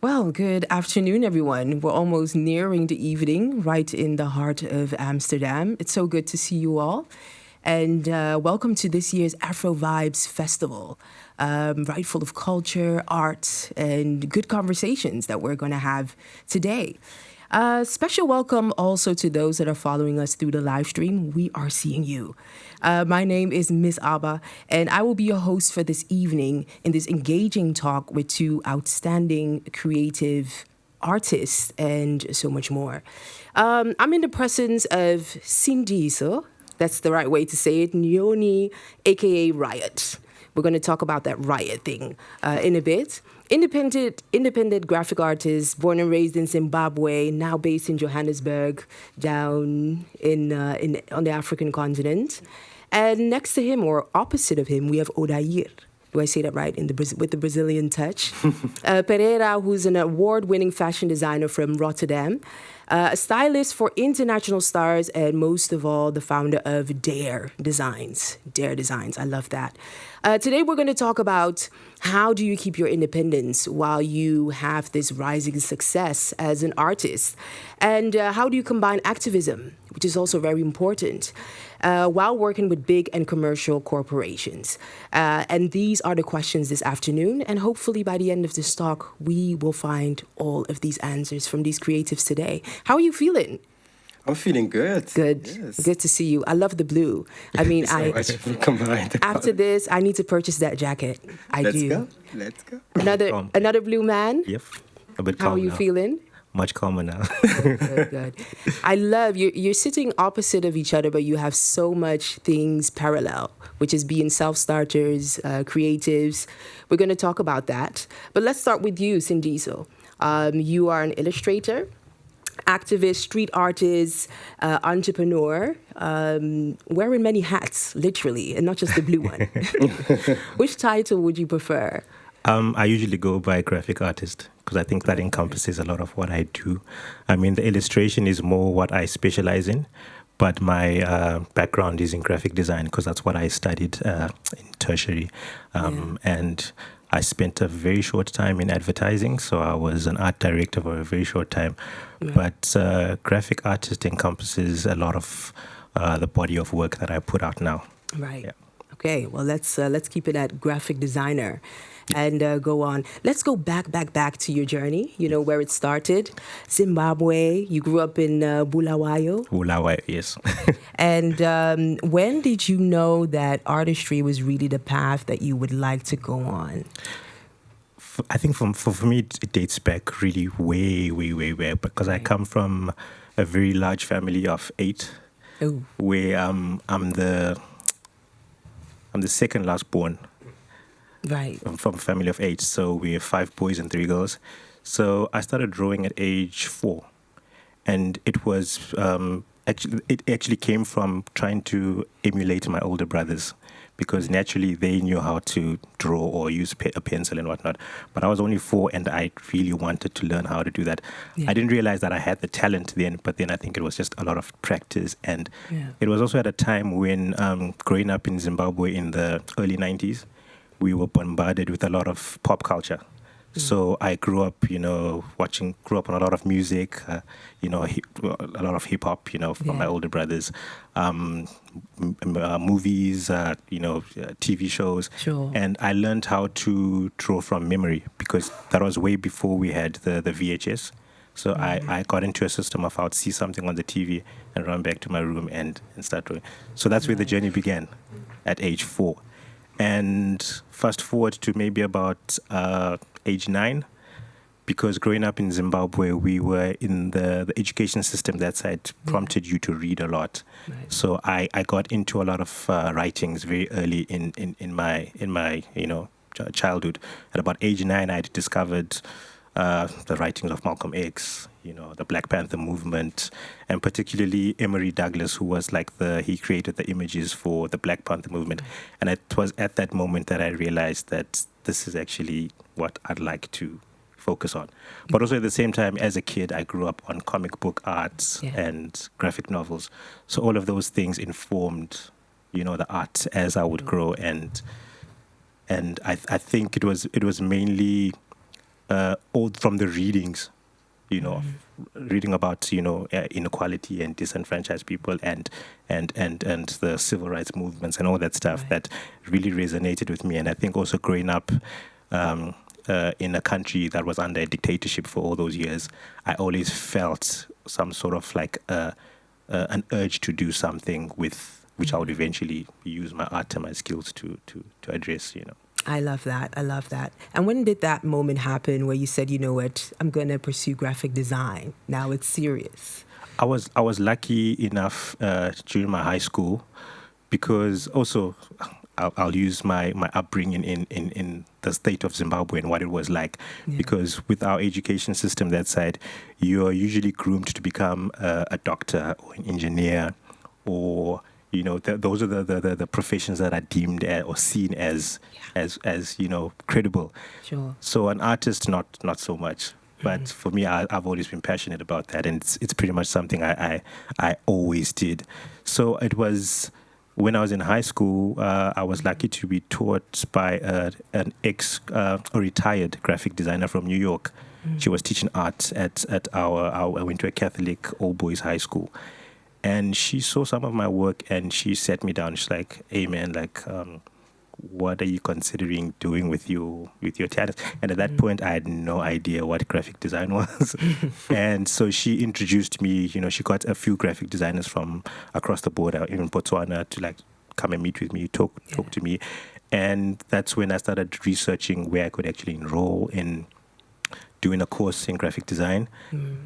Well, good afternoon, everyone. We're almost nearing the evening, right in the heart of Amsterdam. It's so good to see you all. And welcome to this year's Afrovibes Festival, right full of culture, art, and good conversations that we're going to have today. Special welcome also to those that are following us through the live stream. We are seeing you. My name is Miss Abba, and I will be your host for this evening in this engaging talk with two outstanding creative artists and so much more. I'm in the presence of Sindiso, that's the right way to say it, Nyoni, aka Riot. We're going to talk about that riot thing in a bit. Independent graphic artist, born and raised in Zimbabwe, now based in Johannesburg, down on the African continent. And next to him, or opposite of him, we have Odair. Do I say that right? With the Brazilian touch. Pereira, who's an award-winning fashion designer from Rotterdam, a stylist for international stars, and most of all, the founder of DAIR Designs. DAIR Designs, I love that. Today, we're going to talk about how do you keep your independence while you have this rising success as an artist, and how do you combine activism, which is also very important, while working with big and commercial corporations. And these are the questions this afternoon. And hopefully by the end of this talk, we will find all of these answers from these creatives today. How are you feeling? I'm feeling good. Good. Yes. Good to see you. I love the blue. I mean, Combined. after this, I need to purchase that jacket. Let's go. Another blue man. Yep. A bit How calmer are you now. feeling? Much calmer now. Good. I love you're sitting opposite of each other, but you have so much things parallel, which is being self-starters, creatives. We're going to talk about that. But let's start with you, Sindiso. You are an illustrator, activist, street artist, entrepreneur, wearing many hats, literally, and not just the blue one. Which title would you prefer? I usually go by graphic artist because I think that encompasses a lot of what I do. I mean, the illustration is more what I specialize in, but my background is in graphic design because that's what I studied in tertiary. And I spent a very short time in advertising, so I was an art director for a very short time. But graphic artist encompasses a lot of the body of work that I put out now. Right. Yeah. Okay. Well, let's keep it at graphic designer, and go on. Let's go back to your journey. You know where it started. Zimbabwe. You grew up in Bulawayo. Bulawayo, yes. And when did you know that artistry was really the path that you would like to go on? I think for me, it dates back really way because I come from a very large family of 8, where I'm the second last born. Right. I'm from a family of 8, so we have 5 boys and 3 girls. So I started drawing at age 4, and it was actually came from trying to emulate my older brothers, because naturally they knew how to draw or use a pencil and whatnot. But I was only 4, and I really wanted to learn how to do that. Yeah. I didn't realize that I had the talent then, but then I think it was just a lot of practice. And it was also at a time when, growing up in Zimbabwe in the early 90s, we were bombarded with a lot of pop culture. So I grew up, grew up on a lot of music, a lot of hip hop, from my older brothers, movies, TV shows. Sure. And I learned how to draw from memory because that was way before we had the VHS. So I got into a system of I would see something on the TV and run back to my room and start drawing. So that's where the journey began at age 4. And fast forward to maybe about age 9, because growing up in Zimbabwe, we were in the education system that side prompted you to read a lot. Right. So I got into a lot of writings very early in my childhood. At about age 9, I had discovered the writings of Malcolm X, the Black Panther movement, and particularly Emory Douglas, who was he created the images for the Black Panther movement. And it was at that moment that I realized that this is actually what I'd like to focus on. But also at the same time, as a kid, I grew up on comic book arts and graphic novels. So all of those things informed, the art as I would grow. And I think it was mainly all from the readings, reading about inequality and disenfranchised people and the civil rights movements and all that stuff that really resonated with me. And I think also growing up in a country that was under a dictatorship for all those years, I always felt some sort of like an urge to do something with which I would eventually use my art and my skills to address. I love that. And when did that moment happen where you said, you know what, I'm going to pursue graphic design? Now it's serious. I was lucky enough during my high school, because also I'll use my upbringing in the state of Zimbabwe and what it was like. Because with our education system that side, you're usually groomed to become a doctor or an engineer, or those are the professions that are deemed or seen as credible. Sure. So an artist, not so much. But for me, I've always been passionate about that, and it's pretty much something I always did. So it was when I was in high school, I was lucky to be taught by an retired graphic designer from New York. She was teaching art at I went to a Catholic all-boys high school. And she saw some of my work and she sat me down. She's like, "Hey man, what are you considering doing with your talent?" And at that point, I had no idea what graphic design was. And so she introduced me. She got a few graphic designers from across the border, even Botswana, to come and meet with me, talk to me. And that's when I started researching where I could actually enroll in doing a course in graphic design.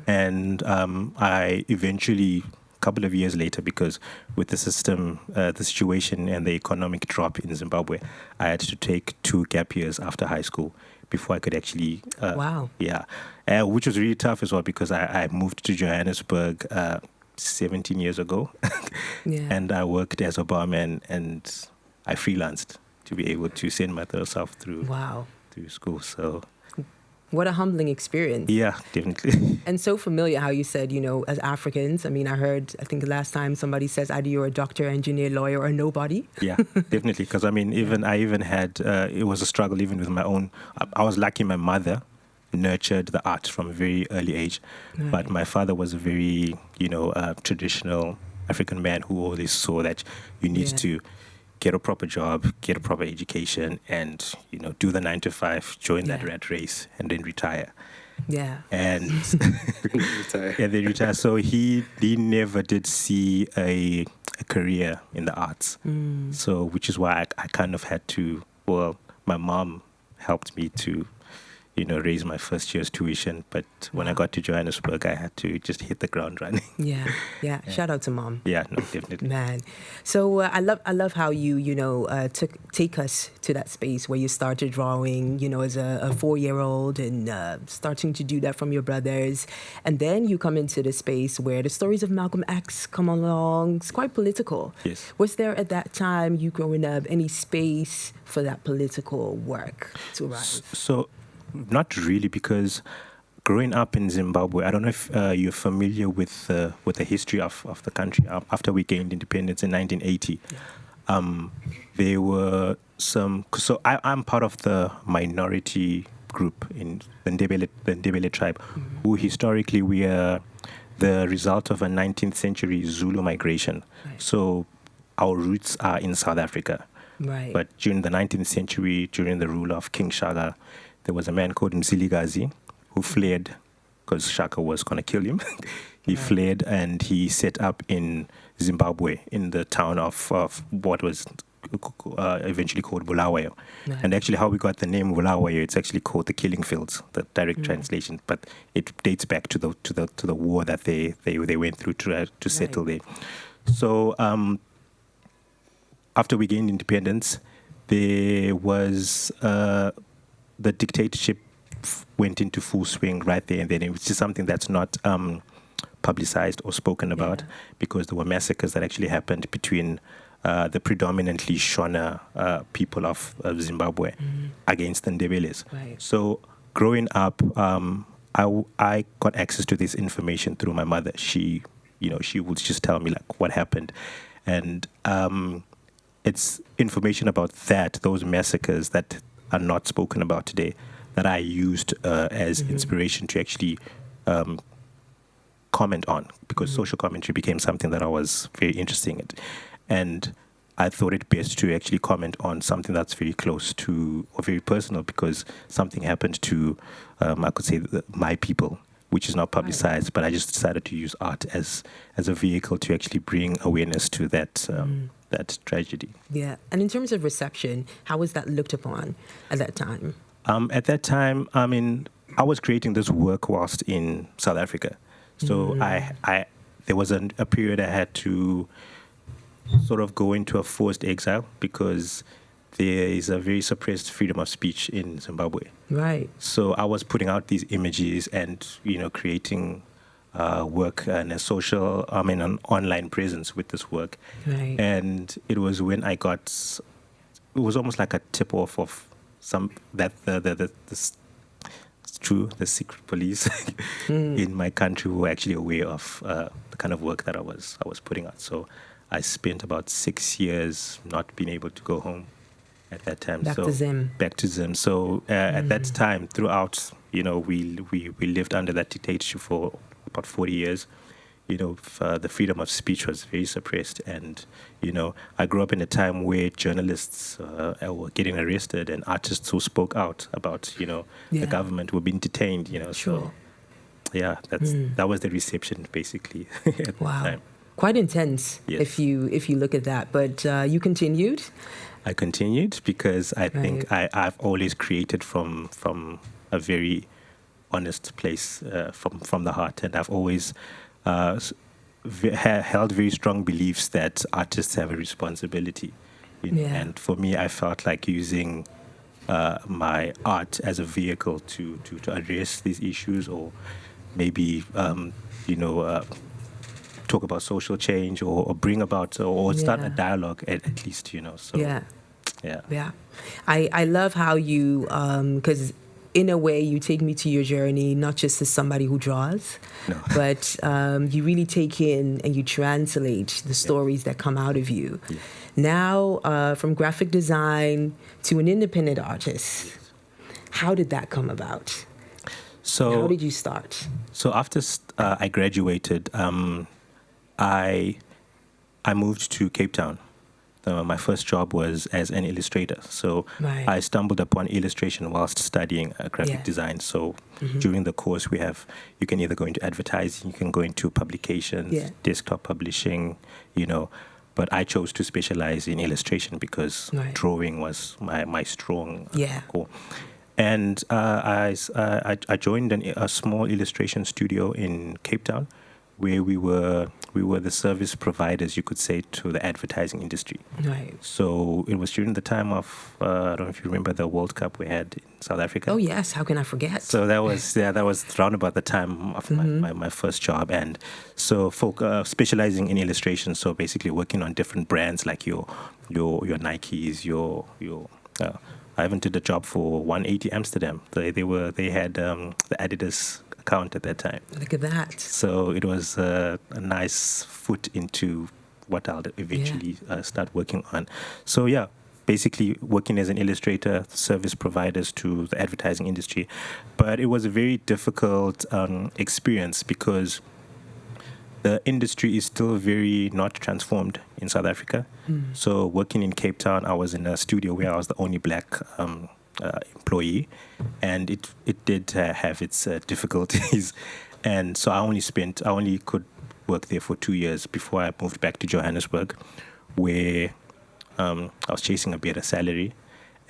And I eventually, couple of years later, because with the system, the situation and the economic drop in Zimbabwe, I had to take 2 gap years after high school before I could actually... Wow. Yeah. Which was really tough as well, because I moved to Johannesburg 17 years ago. And I worked as a barman and I freelanced to be able to send myself through school. So... What a humbling experience. Yeah, definitely. And so familiar how you said, as Africans, I think last time somebody says either you're a doctor, engineer, lawyer, or nobody. Yeah, definitely. Because I even had, it was a struggle even with my own. I was lucky my mother nurtured the art from a very early age. Right. But my father was a very, traditional African man who always saw that you need to get a proper job, get a proper education, and do the 9 to 5, join that rat race, and then retire. Yeah. And then retire. So he never did see a career in the arts. So which is why I kind of had to. Well, my mom helped me to raise my first year's tuition. But when I got to Johannesburg, I had to just hit the ground running. Yeah. Shout out to mom. Yeah, no, definitely. Man. So I love how you, take us to that space where you started drawing, as a 4-year-old and starting to do that from your brothers. And then you come into the space where the stories of Malcolm X come along. It's quite political. Yes. Was there at that time, you growing up, any space for that political work to arise? So not really, because growing up in Zimbabwe, I don't know if you're familiar with the history of the country. After we gained independence in 1980, there were some... So I'm part of the minority group in the Ndebele tribe, who historically we are the result of a 19th century Zulu migration. Right. So our roots are in South Africa. Right. But during the 19th century, during the rule of King Shaka, there was a man called Mzilikazi who fled because Shaka was going to kill him. He fled and he set up in Zimbabwe in the town of what was eventually called Bulawayo. Right. And actually how we got the name Bulawayo, it's actually called the Killing Fields, the direct translation. But it dates back to the war that they went through to settle there. So after we gained independence, there was... the dictatorship went into full swing right there and then. It was just something that's not publicized or spoken about, because there were massacres that actually happened between the predominantly Shona people of Zimbabwe against the Ndebeles. Right. So growing up, I got access to this information through my mother. She would just tell me what happened. And it's information about those massacres that are not spoken about today, that I used as inspiration to actually comment on, because social commentary became something that I was very interested in. And I thought it best to actually comment on something that's very close to, or very personal, because something happened to, I could say, my people, which is not publicized, but I just decided to use art as a vehicle to actually bring awareness to that that tragedy. Yeah. And in terms of reception, how was that looked upon at that time? At that time, I mean, I was creating this work whilst in South Africa. So there was a period I had to sort of go into a forced exile because there is a very suppressed freedom of speech in Zimbabwe. Right. So I was putting out these images and, creating work and an online presence with this work. Right. And it was when it was almost like a tip off of the secret police in my country were actually aware of the kind of work that I was putting out. So I spent about 6 years not being able to go home at that time. Back to Zim. So at that time, throughout, we lived under that dictatorship for about 40 years. The freedom of speech was very suppressed. And, I grew up in a time where journalists were getting arrested and artists who spoke out about, the government were being detained, Sure. So, yeah, that was the reception, basically, at wow. the time. Quite intense, Yes. if you look at that. But you continued? I continued because I think I've always created from a very honest place, from the heart. And I've always held very strong beliefs that artists have a responsibility. And for me, I felt like using my art as a vehicle to address these issues, or maybe, talk about social change, or bring about, or start a dialogue at least, So, Yeah. I love how you, because in a way you take me to your journey, not just as somebody who draws, but you really take in and you translate the stories that come out of you. Yeah. Now, from graphic design to an independent artist, how did that come about? So how did you start? So after I graduated, I moved to Cape Town. My first job was as an illustrator. So I stumbled upon illustration whilst studying graphic design. So during the course you can either go into advertising, you can go into publications, desktop publishing, but I chose to specialize in illustration because drawing was my strong core. And I joined a small illustration studio in Cape Town, where we were the service providers, you could say, to the advertising industry. Right. So it was during the time of I don't know if you remember the World Cup we had in South Africa. Oh yes, how can I forget? So that was around about the time of my first job, and so specializing in illustration. So basically working on different brands like your Nikes, your I even did a job for 180 Amsterdam. They had the Adidas account at that time. Look at that. So it was a nice foot into what I'll eventually start working on. So basically working as an illustrator, service providers to the advertising industry. But it was a very difficult experience because the industry is still very not transformed in South Africa. So working in Cape Town, I was in a studio where I was the only black employee, and it did have its difficulties. And so I only could work there for 2 years before I moved back to Johannesburg, where I was chasing a better salary.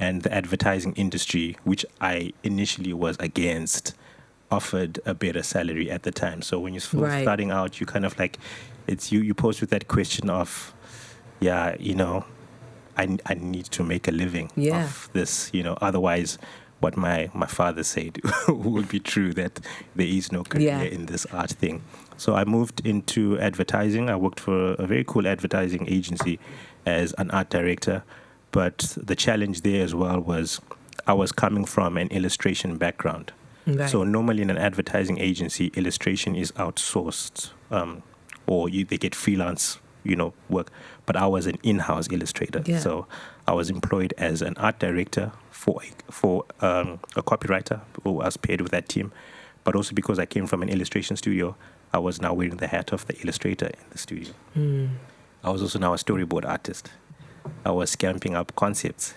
And the advertising industry, which I initially was against, offered a better salary at the time. So when you're starting out, you kind of like, it's you posed with that question of, I need to make a living of this, otherwise what my father said would be true, that there is no career in this art thing. So I moved into advertising. I worked for a very cool advertising agency as an art director. But the challenge there as well was I was coming from an illustration background. Right. So normally in an advertising agency, illustration is outsourced, or they get freelance work. But I was an in-house illustrator. Yeah. So I was employed as an art director for a copywriter who was paired with that team. But also because I came from an illustration studio, I was now wearing the hat of the illustrator in the studio. I was also now a storyboard artist. I was scamping up concepts.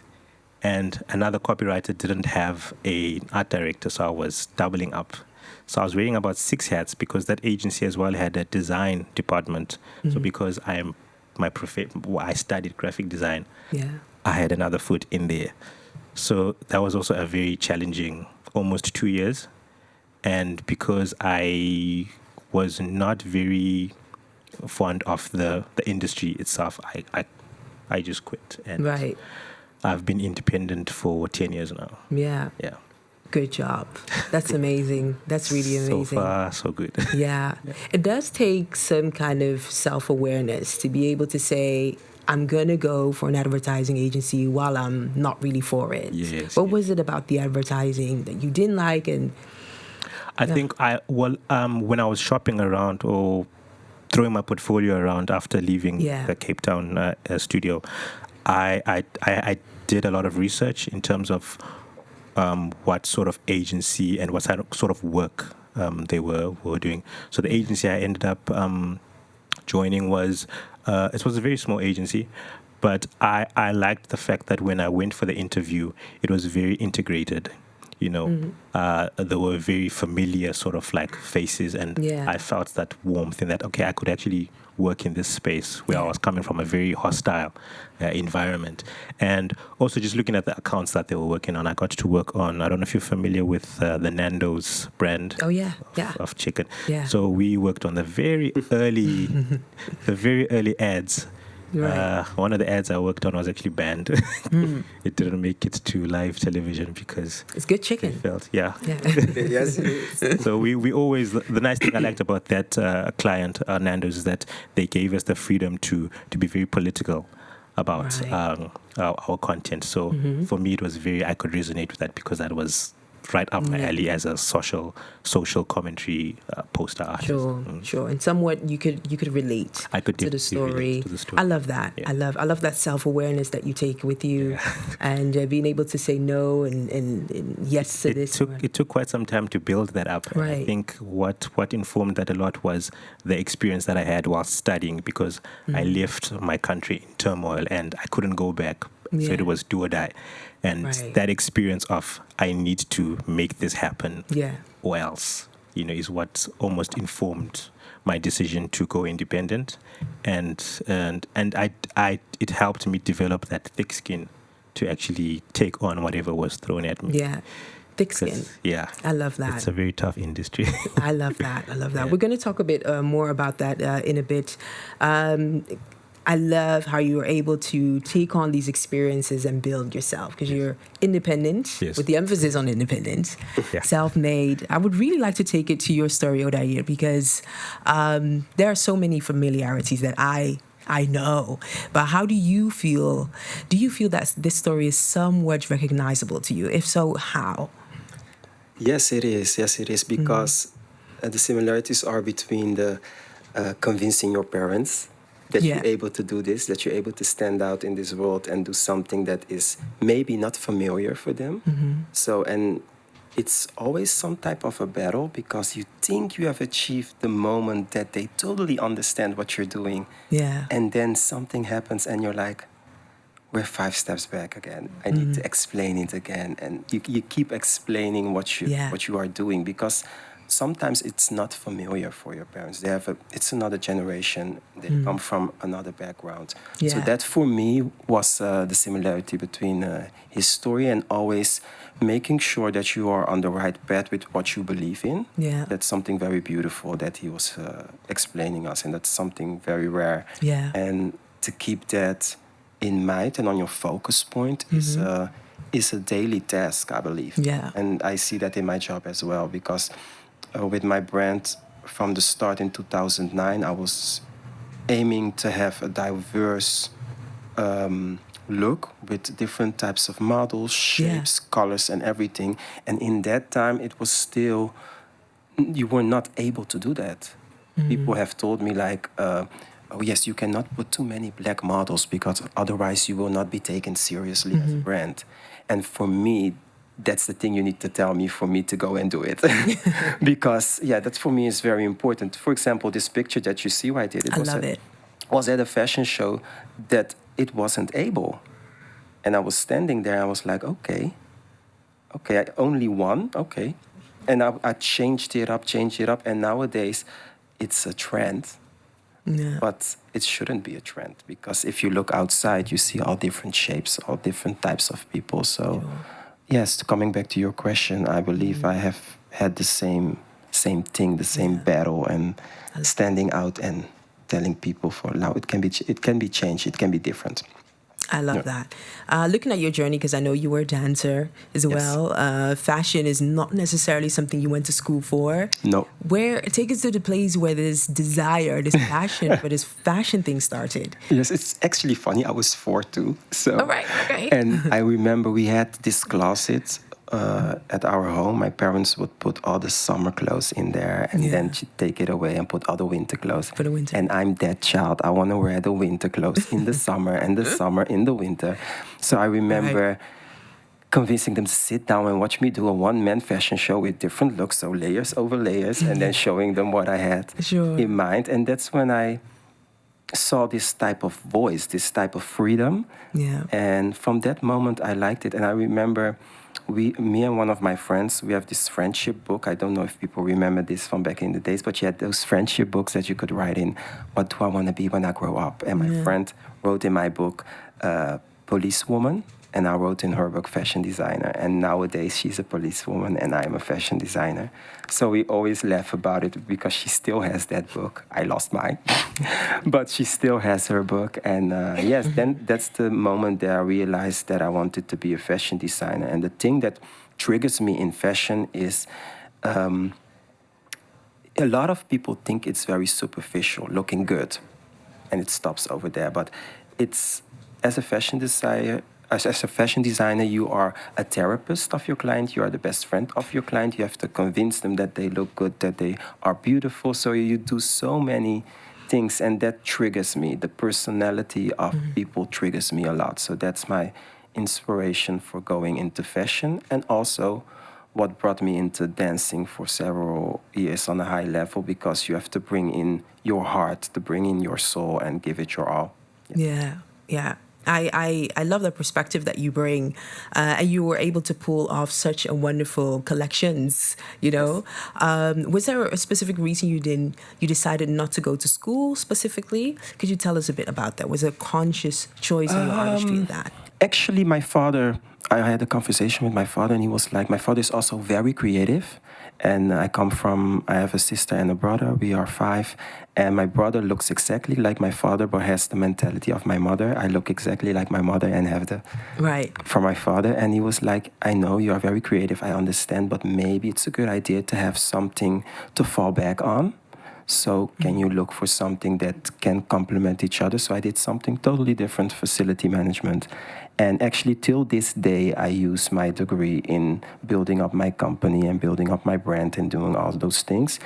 And another copywriter didn't have an art director, so I was doubling up. So I was wearing about 6 hats because that agency as well had a design department. So because I studied graphic design, I had another foot in there. So that was also a very challenging, almost 2 years. And because I was not very fond of the industry itself, I just quit. And Right. I've been independent for 10 years now. Yeah. Yeah. Good job. That's amazing. That's really amazing. So far, so good. Yeah. It does take some kind of self-awareness to be able to say, I'm going to go for an advertising agency while I'm not really for it. Yes. What was it about the advertising that you didn't like? And I think when I was shopping around or throwing my portfolio around after leaving the Cape Town studio, I did a lot of research in terms of what sort of agency and what sort of work they were doing. So the agency I ended up joining was it was a very small agency, but I liked the fact that when I went for the interview, it was very integrated. There were very familiar sort of like faces, and I felt that warmth in that, okay, I could actually work in this space where I was coming from a very hostile environment. And also just looking at the accounts that they were working on, I got to work on, I don't know if you're familiar with the Nando's brand of chicken. Yeah. So we worked on the very early ads. Right. One of the ads I worked on was actually banned. It didn't make it to live television because it's good chicken. Yeah. Yes, it is. So we always, the nice thing I liked about that client, Nando's, is that they gave us the freedom to be very political about our content. So for me, it was I could resonate with that because that was right up my alley as a social commentary poster artist. Sure. And somewhat you could relate to the story. I love that. Yeah. I love that self-awareness that you take with you, and being able to say no and yes to this. It took quite some time to build that up. Right. And I think what informed that a lot was the experience that I had while studying, because I left my country in turmoil and I couldn't go back. So it was do or die. And that experience of I need to make this happen or else, is what almost informed my decision to go independent. And it helped me develop that thick skin to actually take on whatever was thrown at me. Yeah. Thick skin. Yeah. I love that. It's a very tough industry. I love that. Yeah. We're going to talk a bit more about that in a bit. I love how you were able to take on these experiences and build yourself, because you're independent, with the emphasis on independence, self-made. I would really like to take it to your story, Odair, because there are so many familiarities that I know. But how do you feel? Do you feel that this story is somewhat recognizable to you? If so, how? Yes, it is. Because the similarities are between the convincing your parents that you're able to do this, that you're able to stand out in this world and do something that is maybe not familiar for them. So, and it's always some type of a battle, because you think you have achieved the moment that they totally understand what you're doing. Yeah. And then something happens and you're like, we're 5 steps back again. I need to explain it again. And you keep explaining what you are doing, because sometimes it's not familiar for your parents. It's another generation. They come from another background. Yeah. So that for me was the similarity between his story, and always making sure that you are on the right path with what you believe in. Yeah. That's something very beautiful that he was explaining us, and that's something very rare. Yeah. And to keep that in mind and on your focus point is a daily task, I believe. Yeah. And I see that in my job as well, because with my brand from the start in 2009, I was aiming to have a diverse look with different types of models, shapes, colors, and everything. And in that time, it was still, you were not able to do that. People have told me, like, oh yes, you cannot put too many black models because otherwise you will not be taken seriously as a brand. And for me, that's the thing you need to tell me for me to go and do it. Because, that for me is very important. For example, this picture that you see right here, was at a fashion show that it wasn't able. And I was standing there, I was like, okay, I only one, okay. And I changed it up, and nowadays it's a trend. Yeah. But it shouldn't be a trend, because if you look outside, you see all different shapes, all different types of people. So, yes, coming back to your question, I believe I have had the same thing, the same battle, and standing out and telling people for now it can be changed, it can be different. I love that. Looking at your journey, because I know you were a dancer as well. Fashion is not necessarily something you went to school for. No. Take us to the place where this desire, this passion, where this fashion thing started. Yes, it's actually funny. I was 4 too. So. All right. Okay. And I remember we had this closet at our home. My parents would put all the summer clothes in there, and then she'd take it away and put all the winter clothes. For the winter. And I'm that child. I want to wear the winter clothes in the summer and the summer in the winter. So I remember convincing them to sit down and watch me do a one-man fashion show with different looks, so layers over layers, and then showing them what I had in mind. And that's when I saw this type of voice, this type of freedom. Yeah. And from that moment, I liked it. And I remember me and one of my friends, we have this friendship book. I don't know if people remember this from back in the days, but you had those friendship books that you could write in, what do I want to be when I grow up? And my friend wrote in my book, policewoman. And I wrote in her book, fashion designer. And nowadays, she's a policewoman and I'm a fashion designer. So we always laugh about it because she still has that book. I lost mine. But she still has her book. And then that's the moment that I realized that I wanted to be a fashion designer. And the thing that triggers me in fashion is a lot of people think it's very superficial, looking good. And it stops over there. But it's, as a fashion designer, you are a therapist of your client. You are the best friend of your client. You have to convince them that they look good, that they are beautiful. So you do so many things, and that triggers me. The personality of people triggers me a lot. So that's my inspiration for going into fashion, and also what brought me into dancing for several years on a high level, because you have to bring in your heart, to bring in your soul and give it your all. Yeah. I love the perspective that you bring, and you were able to pull off such a wonderful collections, Was there a specific reason you decided not to go to school specifically? Could you tell us a bit about that? Was it a conscious choice in your artistry in that? Actually, my father, I had a conversation with my father, and he was like, my father is also very creative. And I have a sister and a brother. We are 5. And my brother looks exactly like my father, but has the mentality of my mother. I look exactly like my mother and have the from my father. And he was like, I know you are very creative, I understand, but maybe it's a good idea to have something to fall back on. So can you look for something that can complement each other? So I did something totally different, facility management. And actually, till this day, I use my degree in building up my company and building up my brand and doing all those things.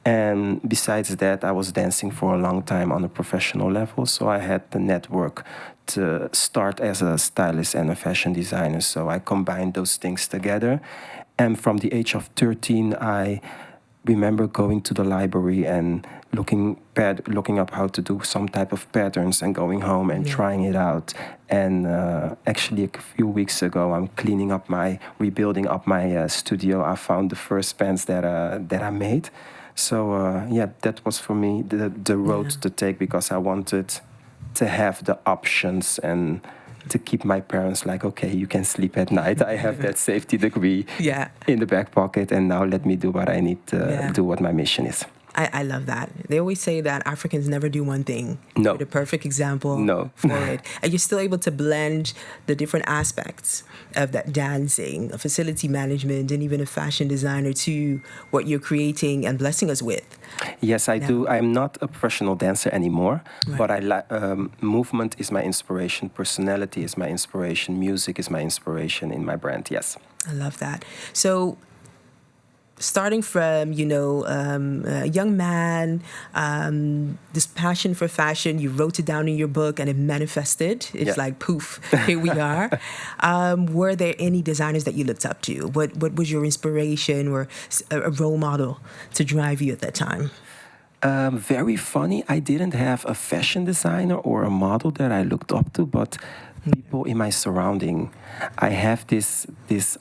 And besides that, I was dancing for a long time on a professional level. So I had the network to start as a stylist and a fashion designer. So I combined those things together. And from the age of 13, I remember going to the library and looking up how to do some type of patterns and going home and trying it out. And actually, a few weeks ago, I'm rebuilding up my studio. I found the first pants that I made. So that was for me the road to take, because I wanted to have the options and to keep my parents like, okay, you can sleep at night. I have that safety degree in the back pocket, and now let me do what I need to do, what my mission is. I love that. They always say that Africans never do one thing. No. You're the perfect example for it. And you're still able to blend the different aspects of that dancing, a facility management, and even a fashion designer to what you're creating and blessing us with. Yes, I do. I'm not a professional dancer anymore, but movement is my inspiration, personality is my inspiration, music is my inspiration in my brand, yes. I love that. So starting from, a young man, this passion for fashion, you wrote it down in your book and it manifested. It's like, poof, here we are. Were there any designers that you looked up to? What was your inspiration or a role model to drive you at that time? Very funny. I didn't have a fashion designer or a model that I looked up to, but people in my surrounding. I have this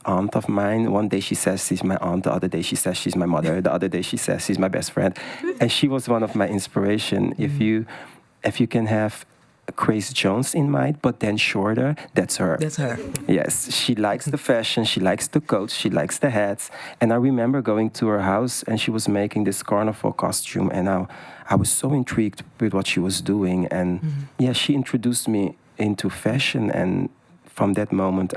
aunt of mine. One day she says she's my aunt. The other day she says she's my mother. The other day she says she's my best friend. And she was one of my inspiration. If you can have Grace Jones in mind, but then shorter, that's her. That's her. Yes, she likes the fashion, she likes the coats, she likes the hats. And I remember going to her house and she was making this carnival costume, and I was so intrigued with what she was doing. And she introduced me into fashion, and from that moment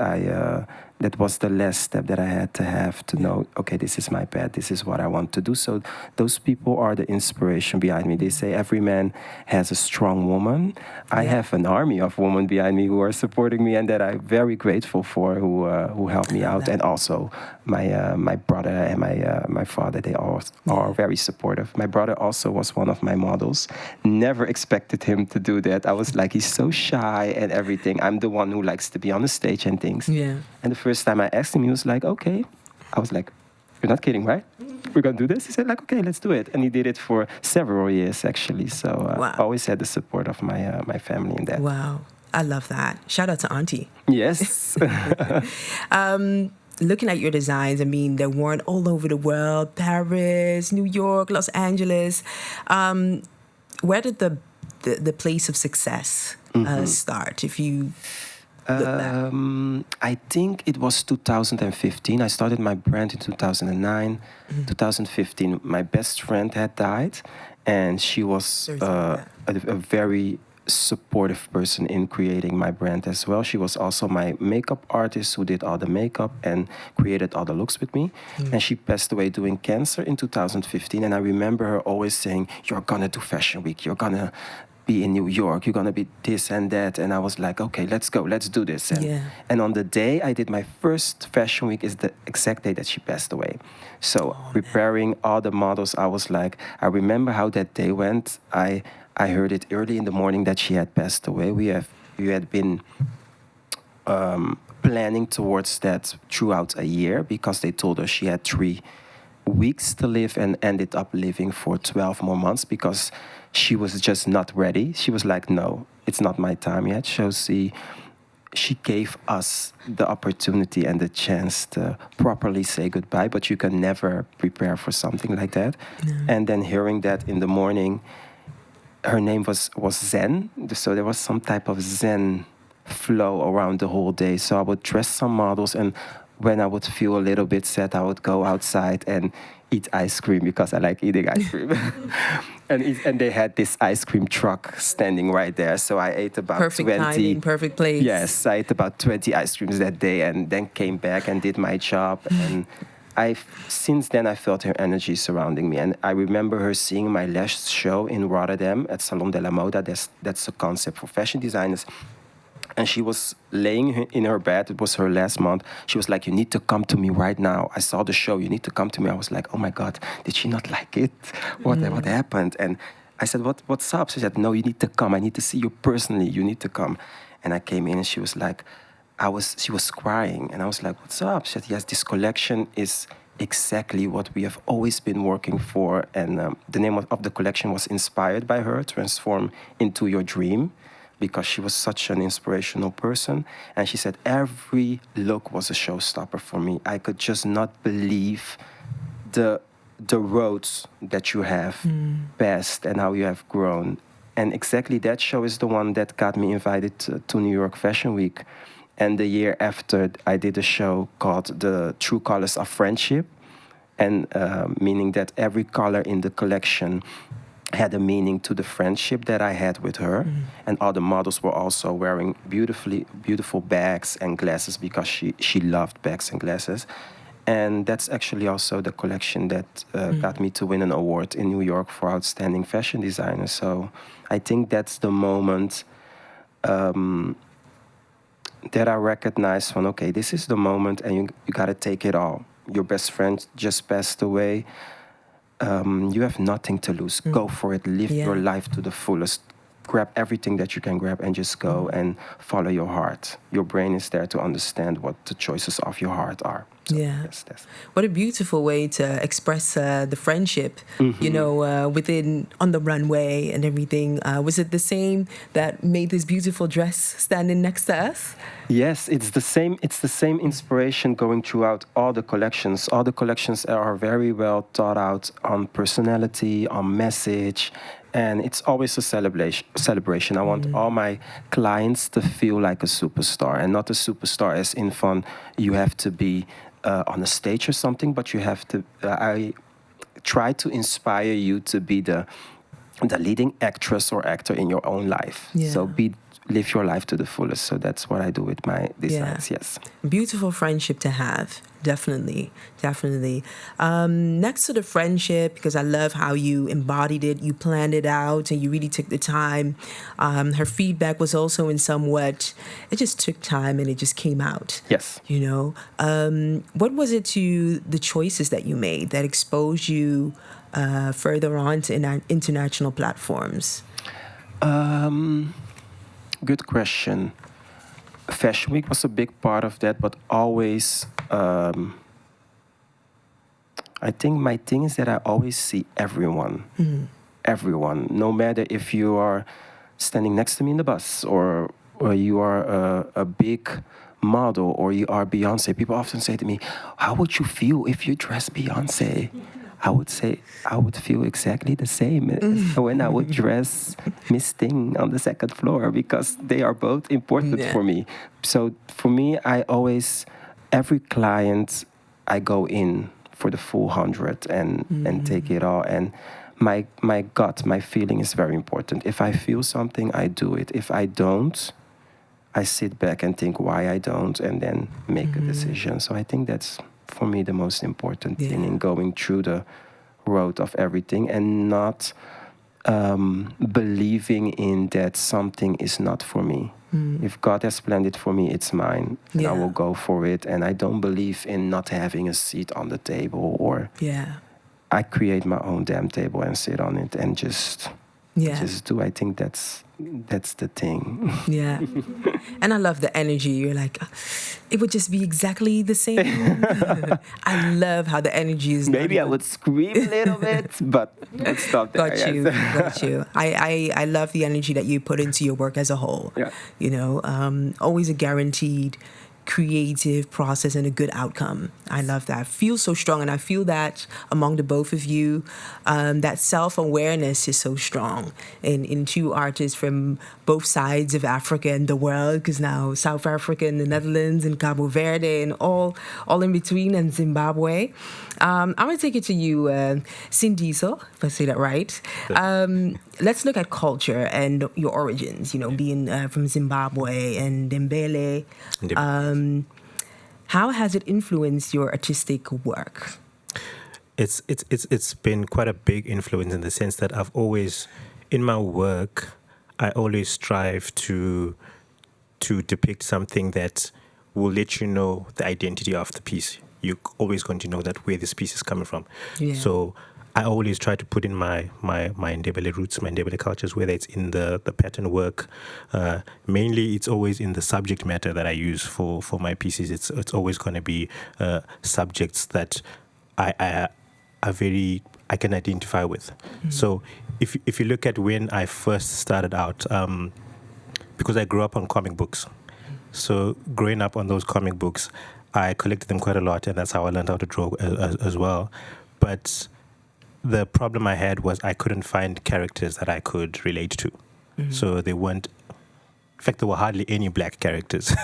that was the last step that I had to have to know, okay, this is my path, this is what I want to do. So those people are the inspiration behind me. They say every man has a strong woman. I have an army of women behind me who are supporting me, and that I'm very grateful for, who helped me out. And also my brother and my father, they all are very supportive. My brother also was one of my models. Never expected him to do that. I was like, he's so shy and everything. I'm the one who likes to be on the stage and things. Yeah. And the first time I asked him, he was like, okay. I was like, you're not kidding, right? We're going to do this? He said, like, okay, let's do it. And he did it for several years, actually. So I always had the support of my family in that. Wow. I love that. Shout out to Auntie. Yes. Looking at your designs, I mean, they're worn all over the world, Paris, New York, Los Angeles. Where did the place of success start, if you... I think it was 2015. I started my brand in 2009. 2015, my best friend had died, and she was a very supportive person in creating my brand as well. She was also my makeup artist who did all the makeup and created all the looks with me. And she passed away doing cancer in 2015. And I remember her always saying, "You're gonna do Fashion Week. You're gonna be in New York, you're gonna be this and that." And I was like, okay, let's go, let's do this. And on the day I did my first Fashion Week is the exact day that she passed away. So preparing all the models, I was like, I remember how that day went. I heard it early in the morning that she had passed away. We had been planning towards that throughout a year, because they told us she had 3 weeks to live and ended up living for 12 more months, because she was just not ready. She was like, no, it's not my time yet. So she gave us the opportunity and the chance to properly say goodbye, but you can never prepare for something like that. And then hearing that in the morning, her name was Zen, so there was some type of Zen flow around the whole day. So I would dress some models, and when I would feel a little bit sad, I would go outside and eat ice cream, because I like eating ice cream. and they had this ice cream truck standing right there. So I ate about perfect 20. Timing, perfect place. Yes, I ate about 20 ice creams that day, and then came back and did my job. And since then I felt her energy surrounding me. And I remember her seeing my last show in Rotterdam at Salon de la Moda. That's a concept for fashion designers. And she was laying in her bed. It was her last month. She was like, "You need to come to me right now. I saw the show. You need to come to me." I was like, "Oh my God, did she not like it? What happened?" And I said, "What's up?" She said, "No, you need to come. I need to see you personally. You need to come." And I came in, and she was like, she was crying. And I was like, "What's up?" She said, "Yes, this collection is exactly what we have always been working for." And the name of the collection was inspired by her, Transform into Your Dream, because she was such an inspirational person. And she said, every look was a showstopper for me. I could just not believe the roads that you have passed and how you have grown. And exactly that show is the one that got me invited to New York Fashion Week. And the year after, I did a show called The True Colors of Friendship, and meaning that every color in the collection had a meaning to the friendship that I had with her. And all the models were also wearing beautiful bags and glasses, because she loved bags and glasses. And that's actually also the collection that got me to win an award in New York for Outstanding Fashion Designer. So I think that's the moment that I recognized from, okay, this is the moment, and you got to take it all. your best friend just passed away, you have nothing to lose. Go for it. Live your life to the fullest. Grab everything that you can grab and just go and follow your heart. Your brain is there to understand what the choices of your heart are. So, yes, what a beautiful way to express the friendship, you know, within on the runway and everything. Was it the same that made this beautiful dress standing next to us? Yes, it's the same. It's the same inspiration going throughout all the collections. All the collections are very well thought out on personality, on message, and it's always a celebration. I want all my clients to feel like a superstar, and not a superstar as in fun. You have to be on a stage or something, but you have to. I try to inspire you to be the leading actress or actor in your own life. So live your life to the fullest. So that's what I do with my designs. Yes. Beautiful friendship to have. Definitely. Next to the friendship, because I love how you embodied it, you planned it out, and you really took the time. Her feedback was also in somewhat, it just took time and it just came out. Yes. You know, what was it to the choices that you made that exposed you further on to international platforms? Good question. Fashion Week was a big part of that, but always, I think my thing is that I always see everyone. Everyone, no matter if you are standing next to me in the bus or you are a big model or you are Beyonce. People often say to me, how would you feel if you dress Beyonce? I would say I would feel exactly the same as when I would dress Miss Thing on the second floor, because they are both important for me. So for me, I always, every client, I go in for the full 100 and take it all. And my gut, my feeling is very important. If I feel something, I do it. If I don't, I sit back and think why I don't, and then make a decision. So I think that's, for me, the most important thing in going through the road of everything, and not believing in that something is not for me. If God has planned it for me, it's mine, and I will go for it. And I don't believe in not having a seat on the table, or I create my own damn table and sit on it and just do. I think that's the thing. Yeah. And I love the energy. You're like, it would just be exactly the same. I love how the energy is. Maybe I would scream a little bit, but let's stop there. Got you. I love the energy that you put into your work as a whole. Yeah. You know, always a guaranteed creative process and a good outcome. I love that. I feel so strong, and I feel that among the both of you, that self-awareness is so strong in two artists from both sides of Africa and the world, because now South Africa and the Netherlands and Cabo Verde and all in between, and Zimbabwe. I'm going to take it to you, Sindiso, if I say that right. Let's look at culture and your origins, you know, being from Zimbabwe and Ndebele. How has it influenced your artistic work? It's been quite a big influence, in the sense that I've always, in my work, I always strive to depict something that will let you know the identity of the piece. You're always going to know that where this piece is coming from. Yeah. So I always try to put in my Ndebele roots, my Ndebele cultures, whether it's in the pattern work. Mainly, it's always in the subject matter that I use for my pieces. It's always going to be subjects that I can identify with. Mm-hmm. So if you look at when I first started out, because I grew up on comic books. So growing up on those comic books, I collected them quite a lot, and that's how I learned how to draw as well. But the problem I had was I couldn't find characters that I could relate to. Mm-hmm. So there weren't, in fact, there were hardly any black characters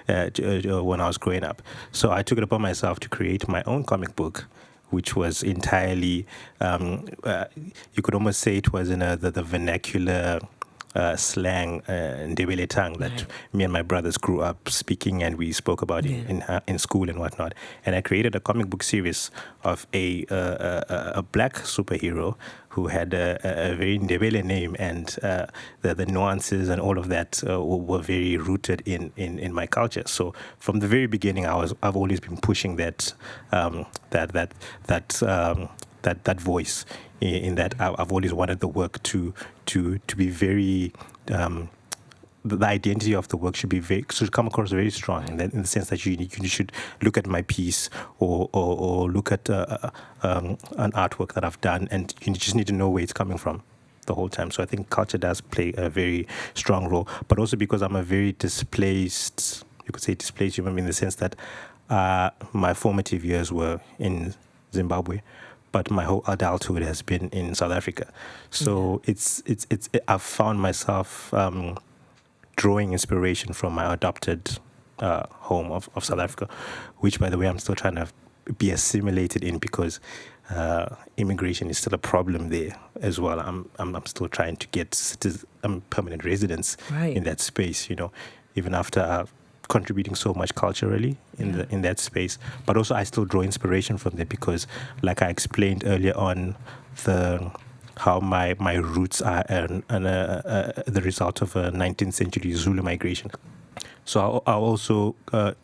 when I was growing up. So I took it upon myself to create my own comic book, which was entirely, you could almost say it was in the vernacular slang, Ndebele tongue that me and my brothers grew up speaking, and we spoke about in school and whatnot. And I created a comic book series of a black superhero who had a very Ndebele name, and the nuances and all of that were very rooted in my culture. So from the very beginning, I've always been pushing that voice. In that, I've always wanted the work to be very. The identity of the work should come across very strong, in the sense that you should look at my piece or look at an artwork that I've done, and you just need to know where it's coming from the whole time. So I think culture does play a very strong role, but also because I'm a very displaced human being, in the sense that my formative years were in Zimbabwe, but my whole adulthood has been in South Africa. So I've found myself drawing inspiration from my adopted home of South Africa, which, by the way, I'm still trying to be assimilated in, because immigration is still a problem there as well. I'm still trying to get permanent residence in that space, even after contributing so much culturally in that space. But also I still draw inspiration from there, because, like I explained earlier on, how my roots are the result of a 19th century Zulu migration. So I also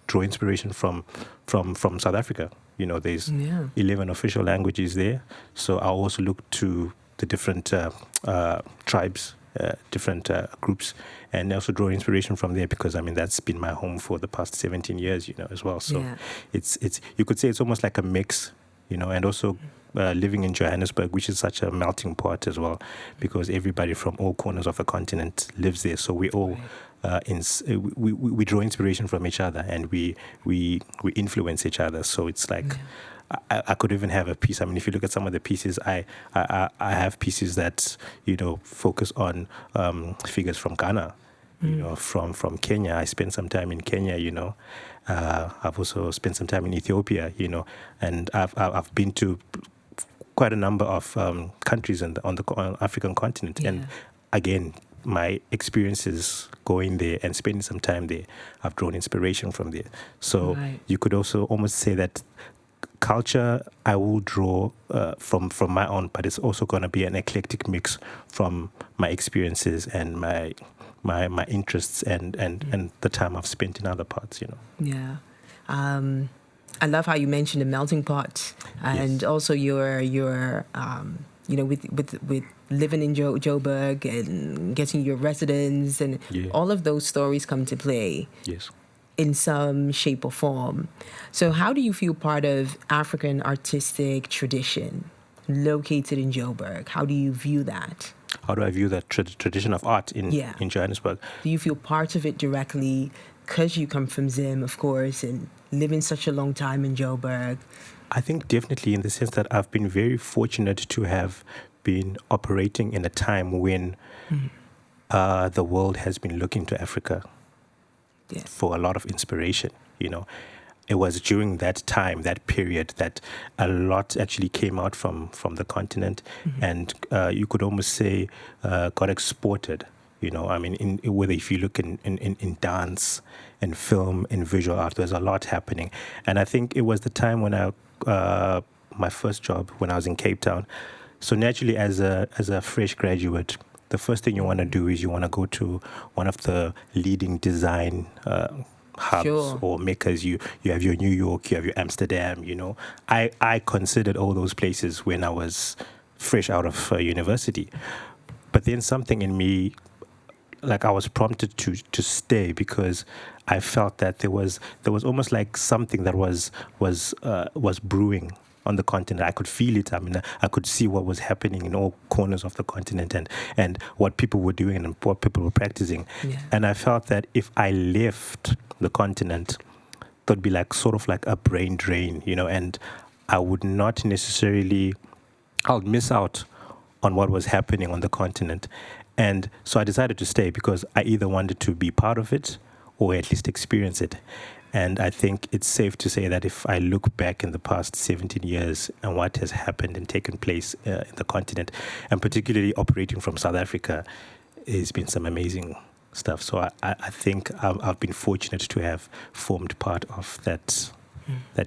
draw inspiration from South Africa. There's 11 official languages there. So I also look to the different tribes, different groups, and also draw inspiration from there, because that's been my home for the past 17 years, as well. So it's you could say it's almost like a mix, and also living in Johannesburg, which is such a melting pot as well, because everybody from all corners of the continent lives there. So we all we draw inspiration from each other, and we influence each other. So it's like I could even have a piece. If you look at some of the pieces, I have pieces that focus on figures from Ghana, from Kenya. I spent some time in Kenya. I've also spent some time in Ethiopia. And I've been to quite a number of countries on the African continent, and again, my experiences going there and spending some time there, I've drawn inspiration from there. So you could also almost say that culture I will draw from my own, but it's also going to be an eclectic mix from my experiences and my interests and the time I've spent in other parts. Yeah. I love how you mentioned the melting pot, and also your with living in Joburg and getting your residence, and all of those stories come to play. Yes. In some shape or form. So how do you feel part of African artistic tradition located in Joburg? How do you view that? How do I view that tradition of art in Johannesburg? Do you feel part of it directly because you come from Zim, of course, and living such a long time in Joburg? I think definitely, in the sense that I've been very fortunate to have been operating in a time when the world has been looking to Africa for a lot of inspiration. It was during that time, that period, that a lot actually came out from the continent, and you could almost say got exported. Whether if you look in dance and film and visual art, there's a lot happening. And I think it was the time when my first job, when I was in Cape Town. So naturally, as a fresh graduate, the first thing you want to do is you want to go to one of the leading design hubs or makers. You have your New York, you have your Amsterdam. I considered all those places when I was fresh out of university. But then something in me, like, I was prompted to stay, because I felt that there was almost like something that was brewing on the continent. I could feel it. I could see what was happening in all corners of the continent, and what people were doing and what people were practicing. And I felt that if I left the continent, there'd be sort of like a brain drain, and I would not necessarily, I'll miss out on what was happening on the continent. And so I decided to stay, because I either wanted to be part of it or at least experience it. And I think it's safe to say that if I look back in the past 17 years and what has happened and taken place in the continent, and particularly operating from South Africa, it's been some amazing stuff. So I think I've been fortunate to have formed part of that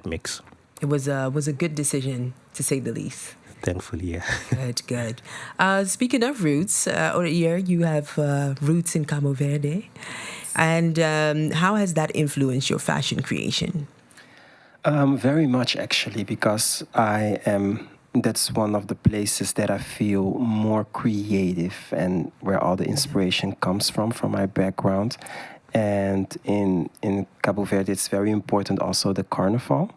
mix. It was a good decision, to say the least. Thankfully, yeah. Good. Speaking of roots, Odair, you have roots in Cabo Verde. And how has that influenced your fashion creation? Very much, actually, because that's one of the places that I feel more creative and where all the inspiration comes from my background. And in Cabo Verde, it's very important also the carnival.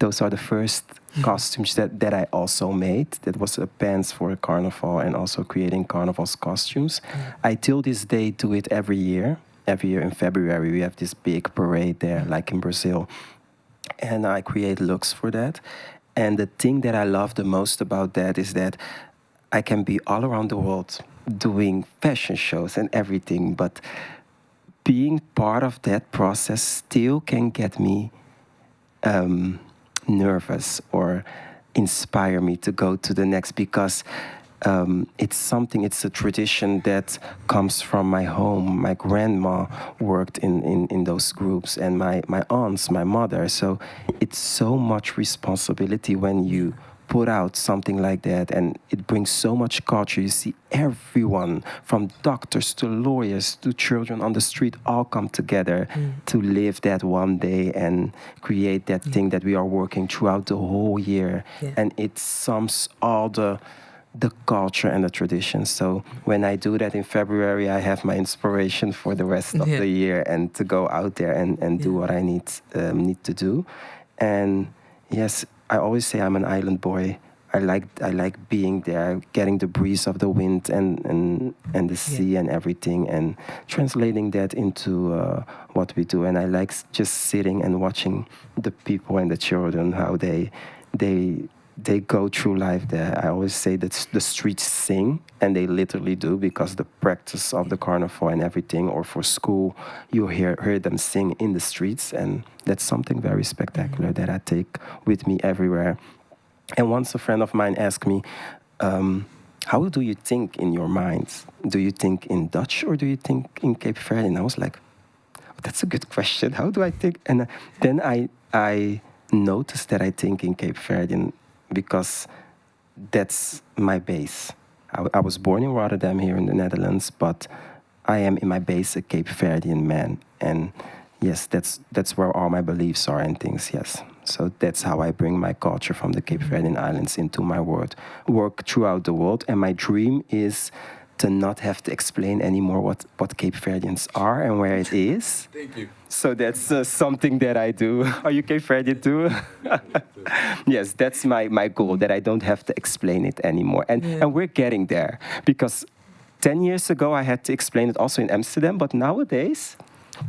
Those are the first costumes that I also made. That was a pants for a carnival and also creating carnival's costumes. I till this day do it every year. Every year in February, we have this big parade there, like in Brazil. And I create looks for that. And the thing that I love the most about that is that I can be all around the world doing fashion shows and everything, but being part of that process still can get me nervous or inspire me to go to the next, because it's a tradition that comes from my home. My grandma worked in those groups, and my aunts, my mother. So it's so much responsibility when you put out something like that, and it brings so much culture. You see everyone, from doctors to lawyers to children on the street, all come together to live that one day and create that thing that we are working throughout the whole year. And it sums all the culture and the traditions. So when I do that in February, I have my inspiration for the rest of the year, and to go out there and do what I need to do. And yes, I always say I'm an island boy. I like being there, getting the breeze of the wind and the sea and everything, and translating that into what we do. And I like just sitting and watching the people and the children, how they go through life there. I always say that the streets sing, and they literally do, because the practice of the carnival and everything, or for school, you hear them sing in the streets, and that's something very spectacular that I take with me everywhere. And once a friend of mine asked me, how do you think in your mind? Do you think in Dutch or do you think in Cape Verde? And I was like, that's a good question. How do I think? And then I noticed that I think in Cape Verdean, because that's my base. I was born in Rotterdam here in the Netherlands, but I am in my base a Cape Verdean man. And yes, that's where all my beliefs are and things, yes. So that's how I bring my culture from the Cape Verdean Islands into my work throughout the world. And my dream is to not have to explain anymore what Cape Verdeans are and where it is. Thank you. So that's something that I do. Are you Cape Verdean too? Yes, that's my goal, that I don't have to explain it anymore. And we're getting there, because 10 years ago I had to explain it also in Amsterdam, but nowadays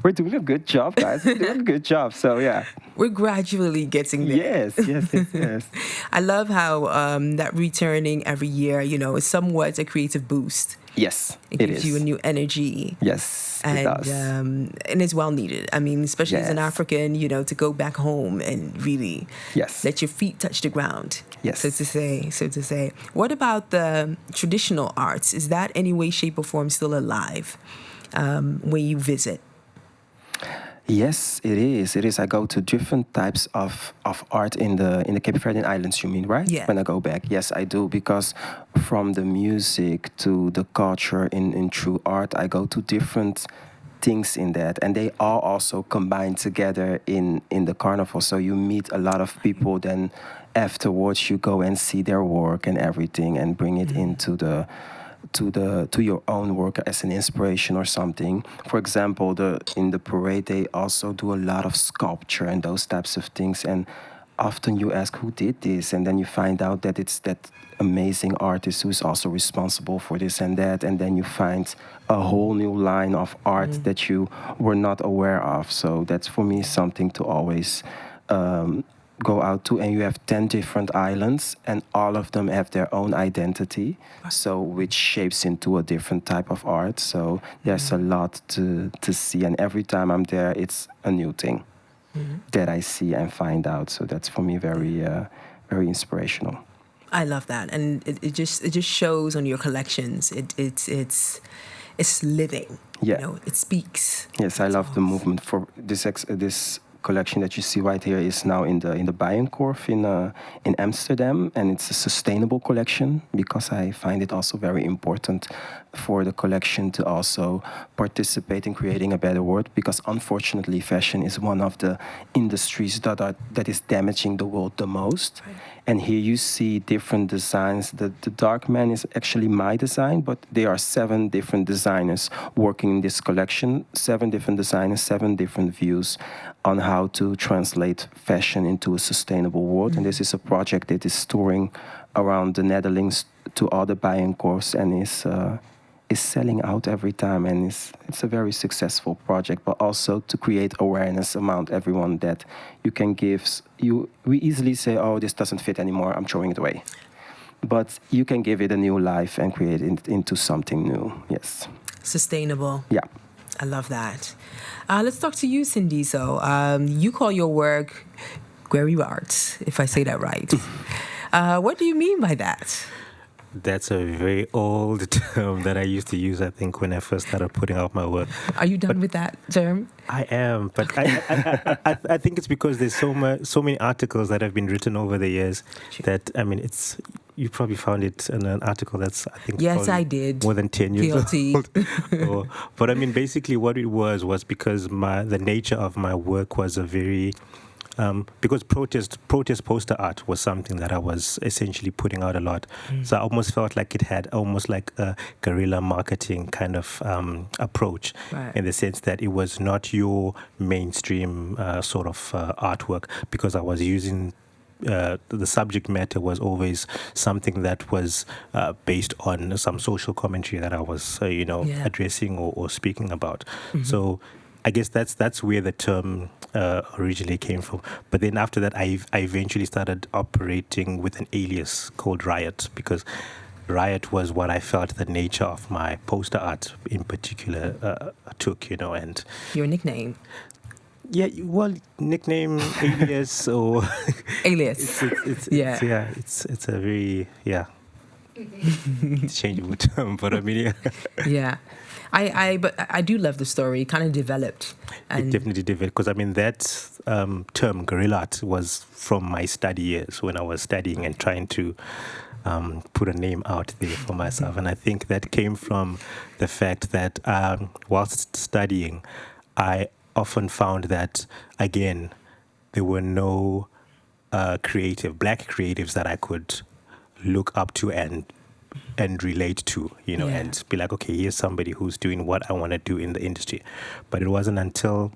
we're doing a good job, guys. We're doing a good job. So yeah, we're gradually getting there. Yes. I love how that returning every year, is somewhat a creative boost. Yes, it gives you a new energy. Yes, and, it does. And it's well needed. I mean, especially as an African, to go back home and really let your feet touch the ground. Yes. So to say. What about the traditional arts? Is that any way, shape, or form still alive when you visit? Yes, it is. It is. I go to different types of art in the Cape Verdean Islands, you mean, right? Yeah. When I go back. Yes, I do. Because from the music to the culture in true art, I go to different things in that. And they all also combine together in the carnival. So you meet a lot of people, then afterwards you go and see their work and everything and bring it into to your own work as an inspiration or something. For example, in the parade they also do a lot of sculpture and those types of things, and often you ask who did this, and then you find out that it's that amazing artist who's also responsible for this and that, and then you find a whole new line of art that you were not aware of. So that's for me something to always go out to. And you have 10 different islands, and all of them have their own identity, so which shapes into a different type of art. So there's a lot to see, and every time I'm there it's a new thing that I see and find out. So that's for me very very inspirational. it's living. Yeah. It speaks. Yes, I love the movement for this collection that you see right here is now in the Bijenkorf in Amsterdam, and it's a sustainable collection because I find it also very important for the collection to also participate in creating a better world, because unfortunately fashion is one of the industries that is damaging the world the most. Right. And here you see different designs. The dark man is actually my design, but there are 7 different designers working in this collection, 7 different designers, 7 different views on how to translate fashion into a sustainable world. Mm-hmm. And this is a project that is touring around the Netherlands to all the Bijenkorfs and is selling out every time, and it's a very successful project, but also to create awareness among everyone that you can give. We easily say, oh, this doesn't fit anymore, I'm throwing it away. But you can give it a new life and create it into something new. Yes. Sustainable. Yeah. I love that. Let's talk to you, Sindiso. You call your work Guerri art, if I say that right. What do you mean by that? That's a very old term that I used to use, I think, when I first started putting out my work. Are you done with that term? I am, but I think it's because there's so many articles that have been written over the years that, I mean, you probably found it in an article that's, I think, yes, I did. More than 10 years Guilty. old. But I mean, basically what it was because the nature of my work was a very... because protest poster art was something that I was essentially putting out a lot. So I almost felt like it had almost like a guerrilla marketing kind of approach, right, in the sense that it was not your mainstream sort of artwork, because I was using the subject matter was always something that was based on some social commentary that I was addressing or speaking about. Mm-hmm. So I guess that's where the term originally came from. But then after that, I eventually started operating with an alias called Riot, because Riot was what I felt the nature of my poster art in particular took, and... Your nickname? Yeah, well, nickname, alias, or... Alias. It's a very, changeable term, but I mean, yeah. But I do love the story. It kind of developed. It definitely developed, because I mean that term guerrilla art was from my study years when I was studying and trying to put a name out there for myself. And I think that came from the fact that whilst studying, I often found that, again, there were no black creatives that I could look up to and relate to, and be like, okay, here's somebody who's doing what I want to do in the industry. But it wasn't until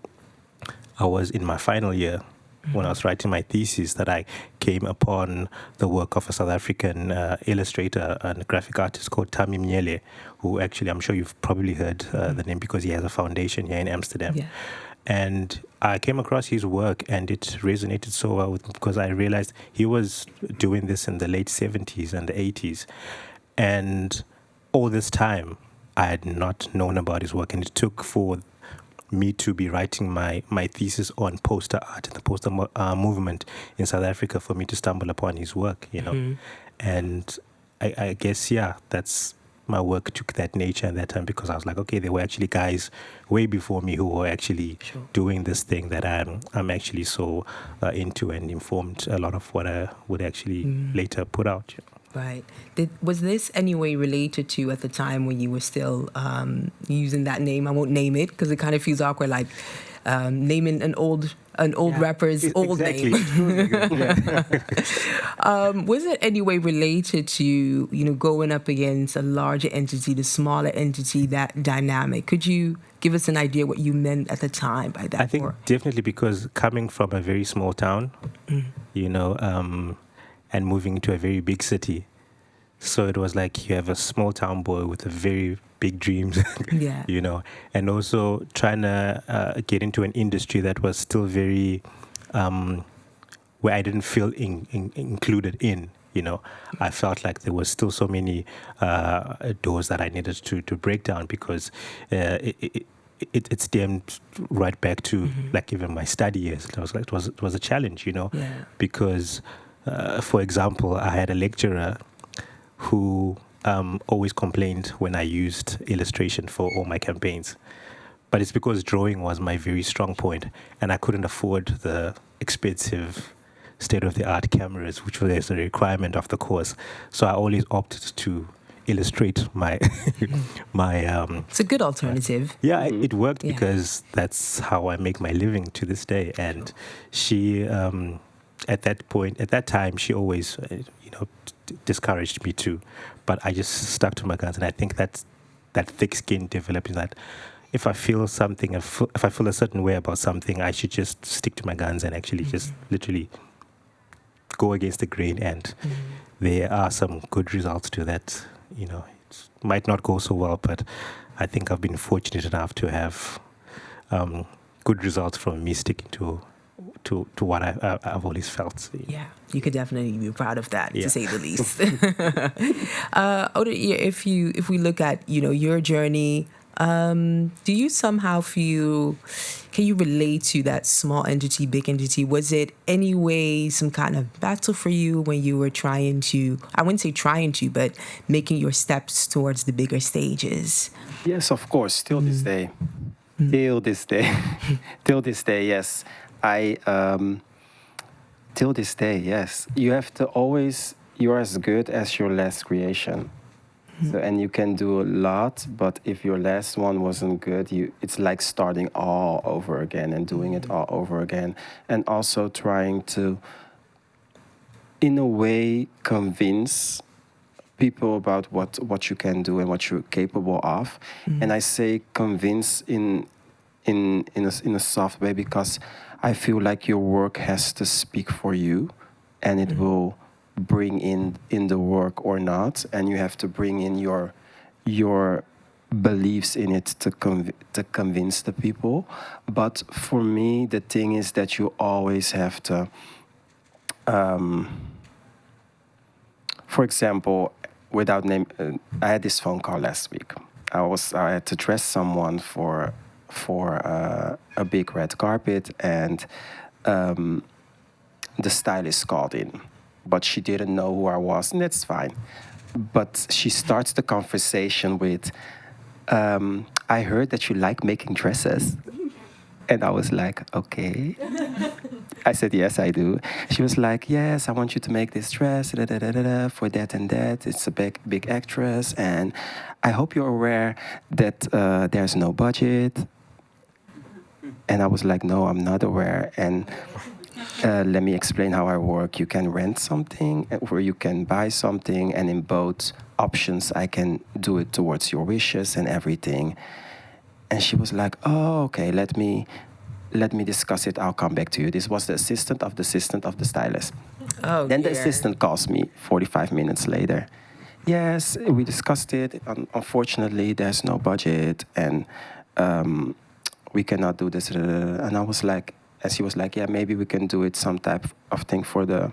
I was in my final year, when I was writing my thesis, that I came upon the work of a South African illustrator and graphic artist called Tami Mnyele, who actually, I'm sure you've probably heard the name, because he has a foundation here in Amsterdam. Yeah. And I came across his work, and it resonated so well with me, because I realized he was doing this in the late 70s and the 80s. And all this time, I had not known about his work. And it took for me to be writing my thesis on poster art and the poster movement in South Africa for me to stumble upon his work, Mm-hmm. And I guess, that's... my work took that nature at that time, because I was like, okay, there were actually guys way before me who were actually doing this thing that I'm actually so into, and informed a lot of what I would actually later put out. Right. Was this anyway related to at the time when you were still using that name? I won't name it because it kind of feels awkward, like naming an old rapper's old name. Was it anyway related to, going up against a larger entity, the smaller entity, that dynamic? Could you give us an idea what you meant at the time by that? I think definitely, because coming from a very small town, and moving to a very big city. So it was like you have a small town boy with a very big dreams, and also trying to get into an industry that was still very, where I didn't feel included in, I felt like there was still so many doors that I needed to break down, because it stemmed right back to like even my study years. It was like it was a challenge, because for example, I had a lecturer who always complained when I used illustration for all my campaigns. But it's because drawing was my very strong point, and I couldn't afford the expensive state-of-the-art cameras, which was a requirement of the course. So I always opted to illustrate my it's a good alternative. It worked because that's how I make my living to this day. And she, at that time, she always, discouraged me too. But I just stuck to my guns, and I think that thick skin developed in that. If I feel something, if I feel a certain way about something, I should just stick to my guns and actually just literally go against the grain. And there are some good results to that. It might not go so well, but I think I've been fortunate enough to have good results from me sticking to what I've always felt. Yeah, you could definitely be proud of that, to say the least. Odair, if we look at your journey, do you somehow feel, can you relate to that small entity, big entity? Was it anyway some kind of battle for you when you were trying to, I wouldn't say trying to, but making your steps towards the bigger stages? Yes, of course. Still this day. Till this day. Till this day, yes. Till this day, yes. You have to always, you're as good as your last creation. So, and you can do a lot, but if your last one wasn't good, it's like starting all over again and doing it all over again. And also trying to, in a way, convince people about what you can do and what you're capable of. And I say convince in a soft way, because I feel like your work has to speak for you, and it will bring in the work or not, and you have to bring in your beliefs in it to convince the people. But for me, the thing is that you always have to, for example, without name, I had this phone call last week. I had to dress someone for a big red carpet, and the stylist called in. But she didn't know who I was, and that's fine. But she starts the conversation with, I heard that you like making dresses. And I was like, okay. I said, yes, I do. She was like, yes, I want you to make this dress for that and that. It's a big actress, and I hope you're aware that there's no budget. And I was like, no, I'm not aware. And let me explain how I work. You can rent something, or you can buy something, and in both options, I can do it towards your wishes and everything. And she was like, oh, okay, let me discuss it. I'll come back to you. This was the assistant of the stylist. Oh, then the assistant calls me 45 minutes later. Yes, we discussed it. Unfortunately, there's no budget, and we cannot do this. And I was like, and she was like, yeah, maybe we can do it some type of thing for the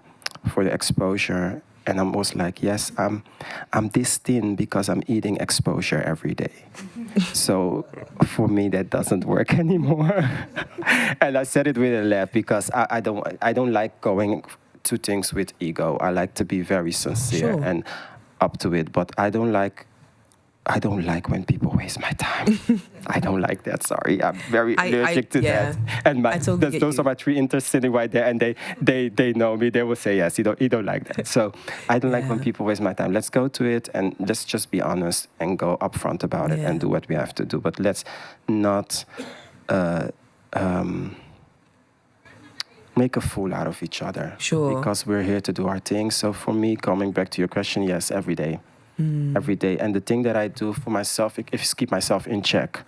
exposure. And I was like, yes, I'm this thin because I'm eating exposure every day. So for me, that doesn't work anymore. And I said it with a laugh, because I don't like going to things with ego. I like to be very sincere and up to it. But I don't like when people waste my time. I don't like that. Sorry, I'm very allergic to that. And those are my three interests sitting right there, and they know me. They will say, yes, you don't like that. So I don't like when people waste my time. Let's go to it, and let's just be honest and go upfront about it and do what we have to do. But let's not make a fool out of each other. Sure. Because we're here to do our thing. So for me, coming back to your question, yes, every day. Every day. And the thing that I do for myself, is keep myself in check.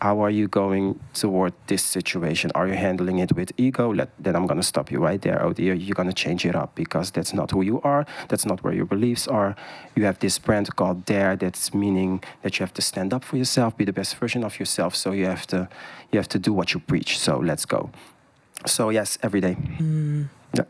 How are you going toward this situation? Are you handling it with ego? Then I'm going to stop you right there. Oh dear, you're going to change it up, because that's not who you are. That's not where your beliefs are. You have this brand called DAIR, that's meaning that you have to stand up for yourself, be the best version of yourself. So you have to do what you preach. So let's go. So yes, every day. Yeah.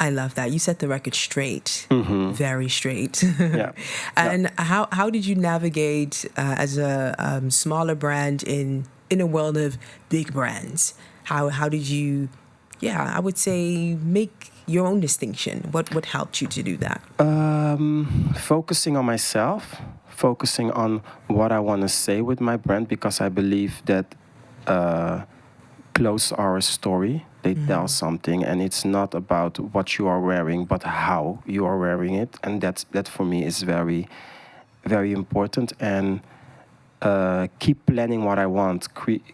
I love that. You set the record straight, very straight. Yeah. And how did you navigate as a smaller brand in a world of big brands? How did you, I would say, make your own distinction? What helped you to do that? Focusing on myself, focusing on what I want to say with my brand, because I believe that clothes are a story. They tell something, and it's not about what you are wearing, but how you are wearing it. And that for me is very, very important. And keep planning what I want.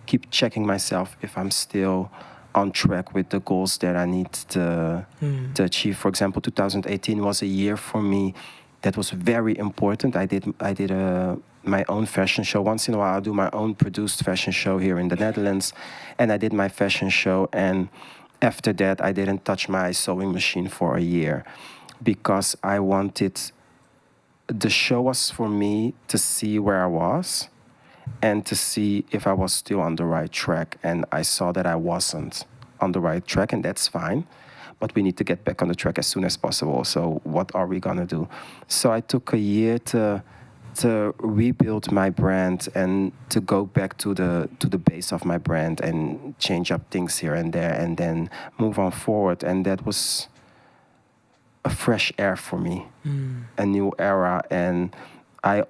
Keep checking myself if I'm still on track with the goals that I need to achieve. For example, 2018 was a year for me that was very important. I did my own fashion show. Once in a while, I do my own produced fashion show here in the Netherlands, and I did my fashion show. And after that, I didn't touch my sewing machine for a year because I wanted. The show was for me to see where I was and to see if I was still on the right track. And I saw that I wasn't on the right track, and that's fine. But we need to get back on the track as soon as possible. So what are we going to do? So I took a year to rebuild my brand and to go back to the base of my brand and change up things here and there and then move on forward. And that was a fresh air for me, a new era. And I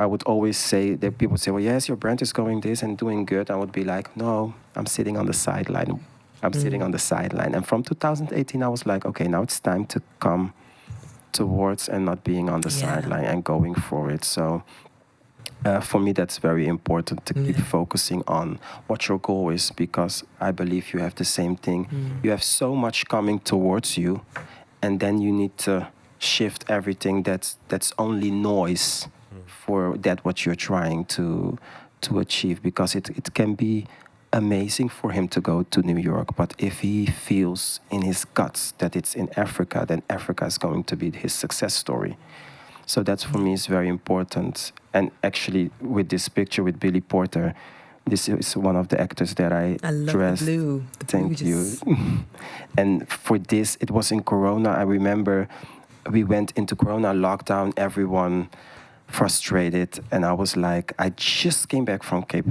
would always say that people say, well, yes, your brand is going this and doing good. I would be like, no, I'm sitting on the sideline. Sitting on the sideline. And from 2018, I was like, okay, now it's time to come towards and not being on the sideline and going for it. So for me, that's very important to keep focusing on what your goal is, because I believe you have the same thing. You have so much coming towards you, and then you need to shift everything that's only noise for that what you're trying to achieve, because it can be amazing for him to go to New York, but if he feels in his guts that it's in Africa, then Africa is going to be his success story. So that's for me is very important. And actually, with this picture with Billy Porter, this is one of the actors that I love dressed. The blue. Thank you. And for this, it was in Corona. I remember we went into Corona lockdown, everyone frustrated, and I was like, I just came back from Cape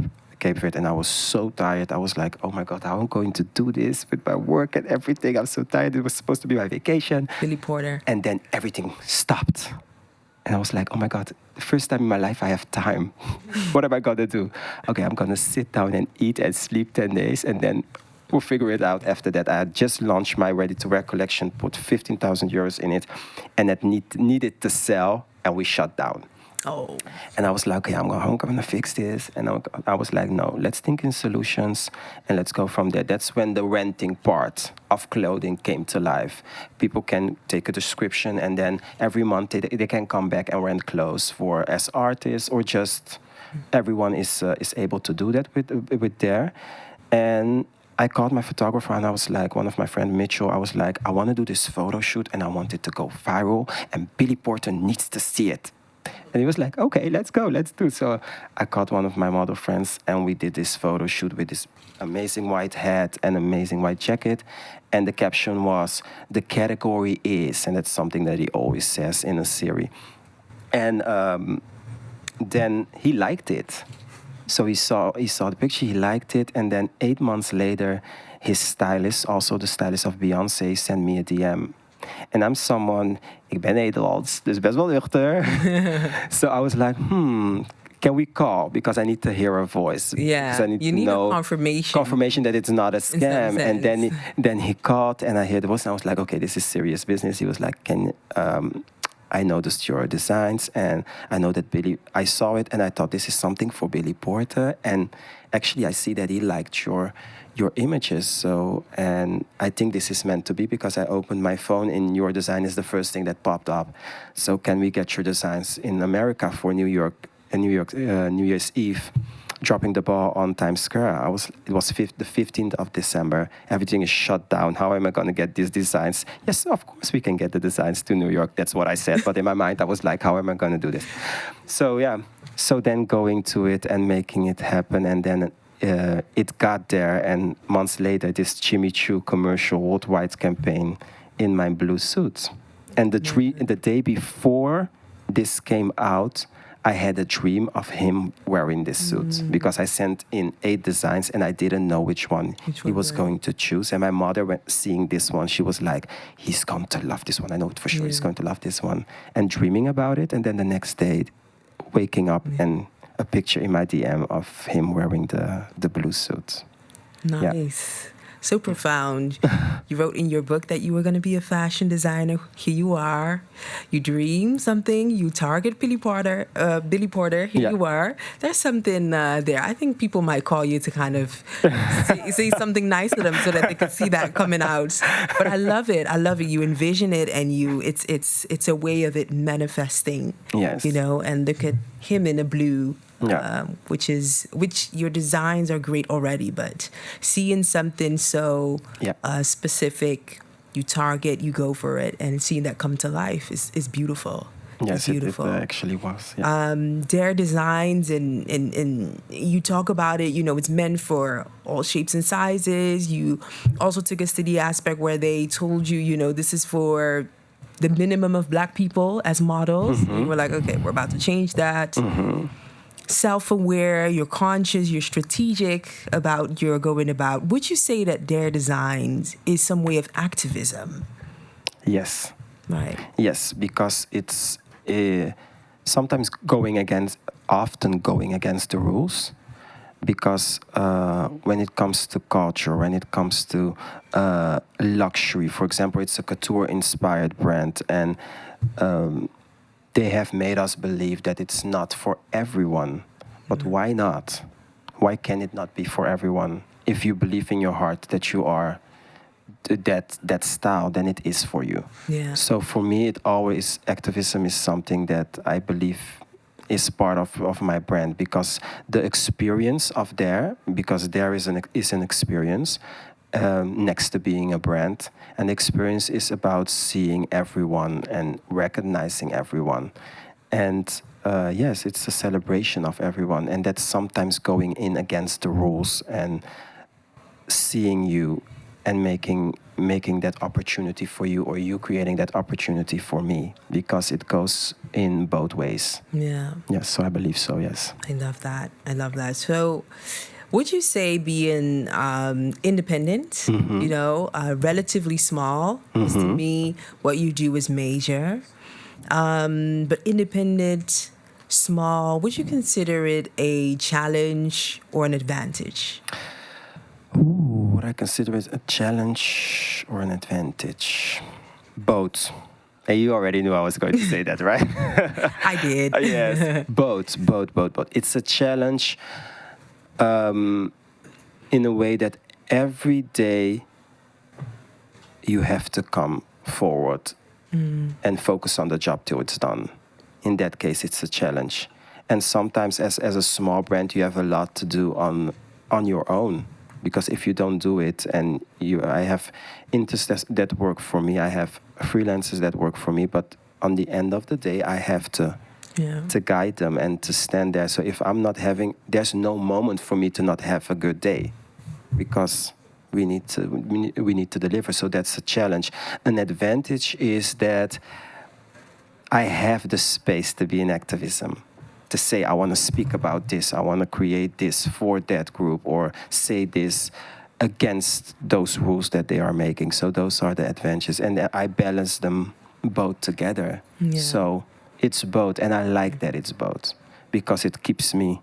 Verde, and I was so tired. I was like, oh my God, how am I going to do this with my work and everything? I'm so tired. It was supposed to be my vacation. Billy Porter. And then everything stopped. And I was like, oh my God, the first time in my life I have time. What am I going to do? Okay, I'm going to sit down and eat and sleep 10 days, and then we'll figure it out after that. I had just launched my ready-to-wear collection, put 15,000 euros in it, and it needed to sell, and we shut down. Oh. And I was like, okay, I'm going to fix this. And I was like, no, let's think in solutions and let's go from there. That's when the renting part of clothing came to life. People can take a description, and then every month they can come back and rent clothes for as artists, or just everyone is able to do that with DAIR. And I called my photographer, and I was like, one of my friend Mitchell, I was like, I want to do this photo shoot and I want it to go viral, and Billy Porter needs to see it. And he was like, okay, let's go, let's do. So I called one of my model friends, and we did this photo shoot with this amazing white hat and amazing white jacket. And the caption was, the category is, and that's something that he always says in a series. And then he liked it. So he saw the picture, he liked it. And then 8 months later, his stylist, also the stylist of Beyoncé, sent me a DM. And I'm someone, ik ben Nederlands, dus best wel nuchter. So I was like, can we call? Because I need to hear a voice. Yeah, I need you to need know a confirmation. Confirmation that it's not a scam. And then he called, and I heard the voice, and I was like, okay, this is serious business. He was like, I noticed your designs, and I know that I saw it, and I thought this is something for Billy Porter. And actually, I see that he liked your images. So, and I think this is meant to be, because I opened my phone, and your design is the first thing that popped up. So can we get your designs in America for New Year's Eve? Dropping the ball on Times Square. It was the 15th of December. Everything is shut down. How am I going to get these designs? Yes, of course we can get the designs to New York. That's what I said. But in my mind, I was like, how am I going to do this? So yeah. So then going to it and making it happen, and then it got there. And months later, this Jimmy Choo commercial worldwide campaign in my blue suit. And the day before this came out, I had a dream of him wearing this suit because I sent in 8 designs and I didn't know which one he was going to choose. And my mother, seeing this one, she was like, he's going to love this one. I know it for sure. He's going to love this one. And dreaming about it. And then the next day, waking up and a picture in my DM of him wearing the blue suit. Nice. Yeah. So profound. You wrote in your book that you were going to be a fashion designer. Here you are. You dream something. You target Billy Porter. Here you are. There's something there. I think people might call you to kind of say something nice to them so that they can see that coming out. But I love it. I love it. You envision it, and it's a way of it manifesting. Yes. And look at him in a blue. Which your designs are great already, but seeing something so specific, you target, you go for it, and seeing that come to life is beautiful. Yes, beautiful. It actually was. Yeah. DAIR designs, and you talk about it, it's meant for all shapes and sizes. You also took us to the aspect where they told you, this is for the minimum of Black people as models. And you were like, okay, we're about to change that. Self-aware, you're conscious, you're strategic about your going about. Would you say that DAIR Designs is some way of activism? Yes. Right. Yes, because it's sometimes often going against the rules. Because when it comes to culture, when it comes to luxury, for example, it's a couture-inspired brand, and they have made us believe that it's not for everyone. But why not? Why can it not be for everyone? If you believe in your heart that you are that style, then it is for you. Yeah. So for me, activism is something that I believe is part of my brand, because the experience of DAIR, because DAIR is an experience, next to being a brand. And experience is about seeing everyone and recognizing everyone. And yes, it's a celebration of everyone. And that's sometimes going in against the rules and seeing you and making that opportunity for you, or you creating that opportunity for me, because it goes in both ways. Yeah. Yes, so I believe so, yes. I love that. So would you say being independent, relatively small, because to me, what you do is major, but independent, small, would you consider it a challenge or an advantage? Ooh, would I consider it a challenge or an advantage? Both. And you already knew I was going to say that, right? I did. Yes, both. It's a challenge in a way that every day you have to come forward and focus on the job till it's done. In that case, it's a challenge. And sometimes as a small brand, you have a lot to do on your own. Because if you don't do it, and I have interests that work for me, I have freelancers that work for me, but on the end of the day, I have to guide them and to stand there. So if I'm not there's no moment for me to not have a good day, because we need to deliver. So that's a challenge. An advantage is that I have the space to be in activism. To say, I want to speak about this, I want to create this for that group, or say this against those rules that they are making. So those are the advantages. And I balance them both together. Yeah. So it's both. And I like that it's both, because it keeps me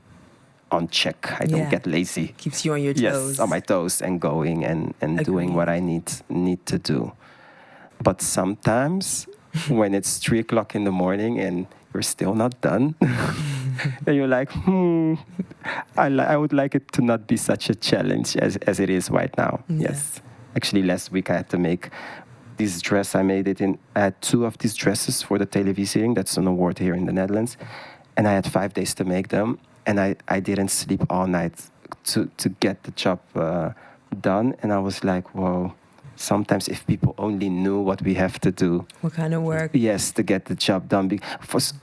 on check. I don't get lazy. Keeps you on your toes. Yes, on my toes, and going and doing what I need to do. But sometimes when it's 3 o'clock in the morning and you're still not done, and you're like, I would like it to not be such a challenge as it is right now. Yeah. Yes. Actually, last week I had to make this dress. I had 2 of these dresses for the televisering. That's an award here in the Netherlands. And I had 5 days to make them. And I didn't sleep all night to get the job done. And I was like, whoa. Sometimes if people only knew what we have to do. What kind of work? Yes, to get the job done.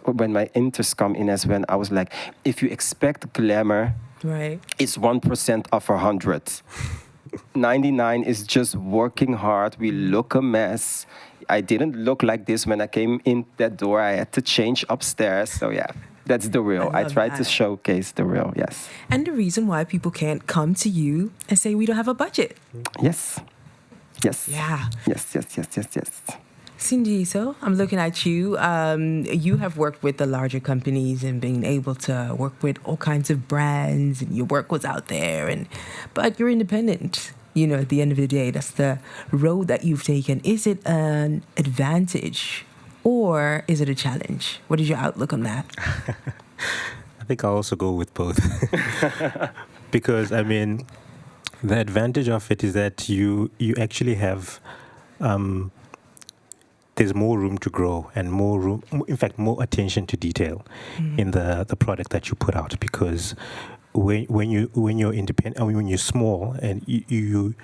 When my interests come in as when I was like, if you expect glamour, right, it's 1% of 100. 99 is just working hard. We look a mess. I didn't look like this when I came in that door. I had to change upstairs. So yeah, That's the real. I try to showcase the real, yes. And the reason why people can't come to you and say, we don't have a budget. Yes. Yes. Yeah. Yes. Sindiso, I'm looking at you. You have worked with the larger companies and been able to work with all kinds of brands, and your work was out there. But you're independent. At the end of the day, that's the road that you've taken. Is it an advantage or is it a challenge? What is your outlook on that? I think I'll also go with both. Because, the advantage of it is that you actually have, there's more room to grow and more attention to detail in the product that you put out. Because when you're independent, when you're small, and you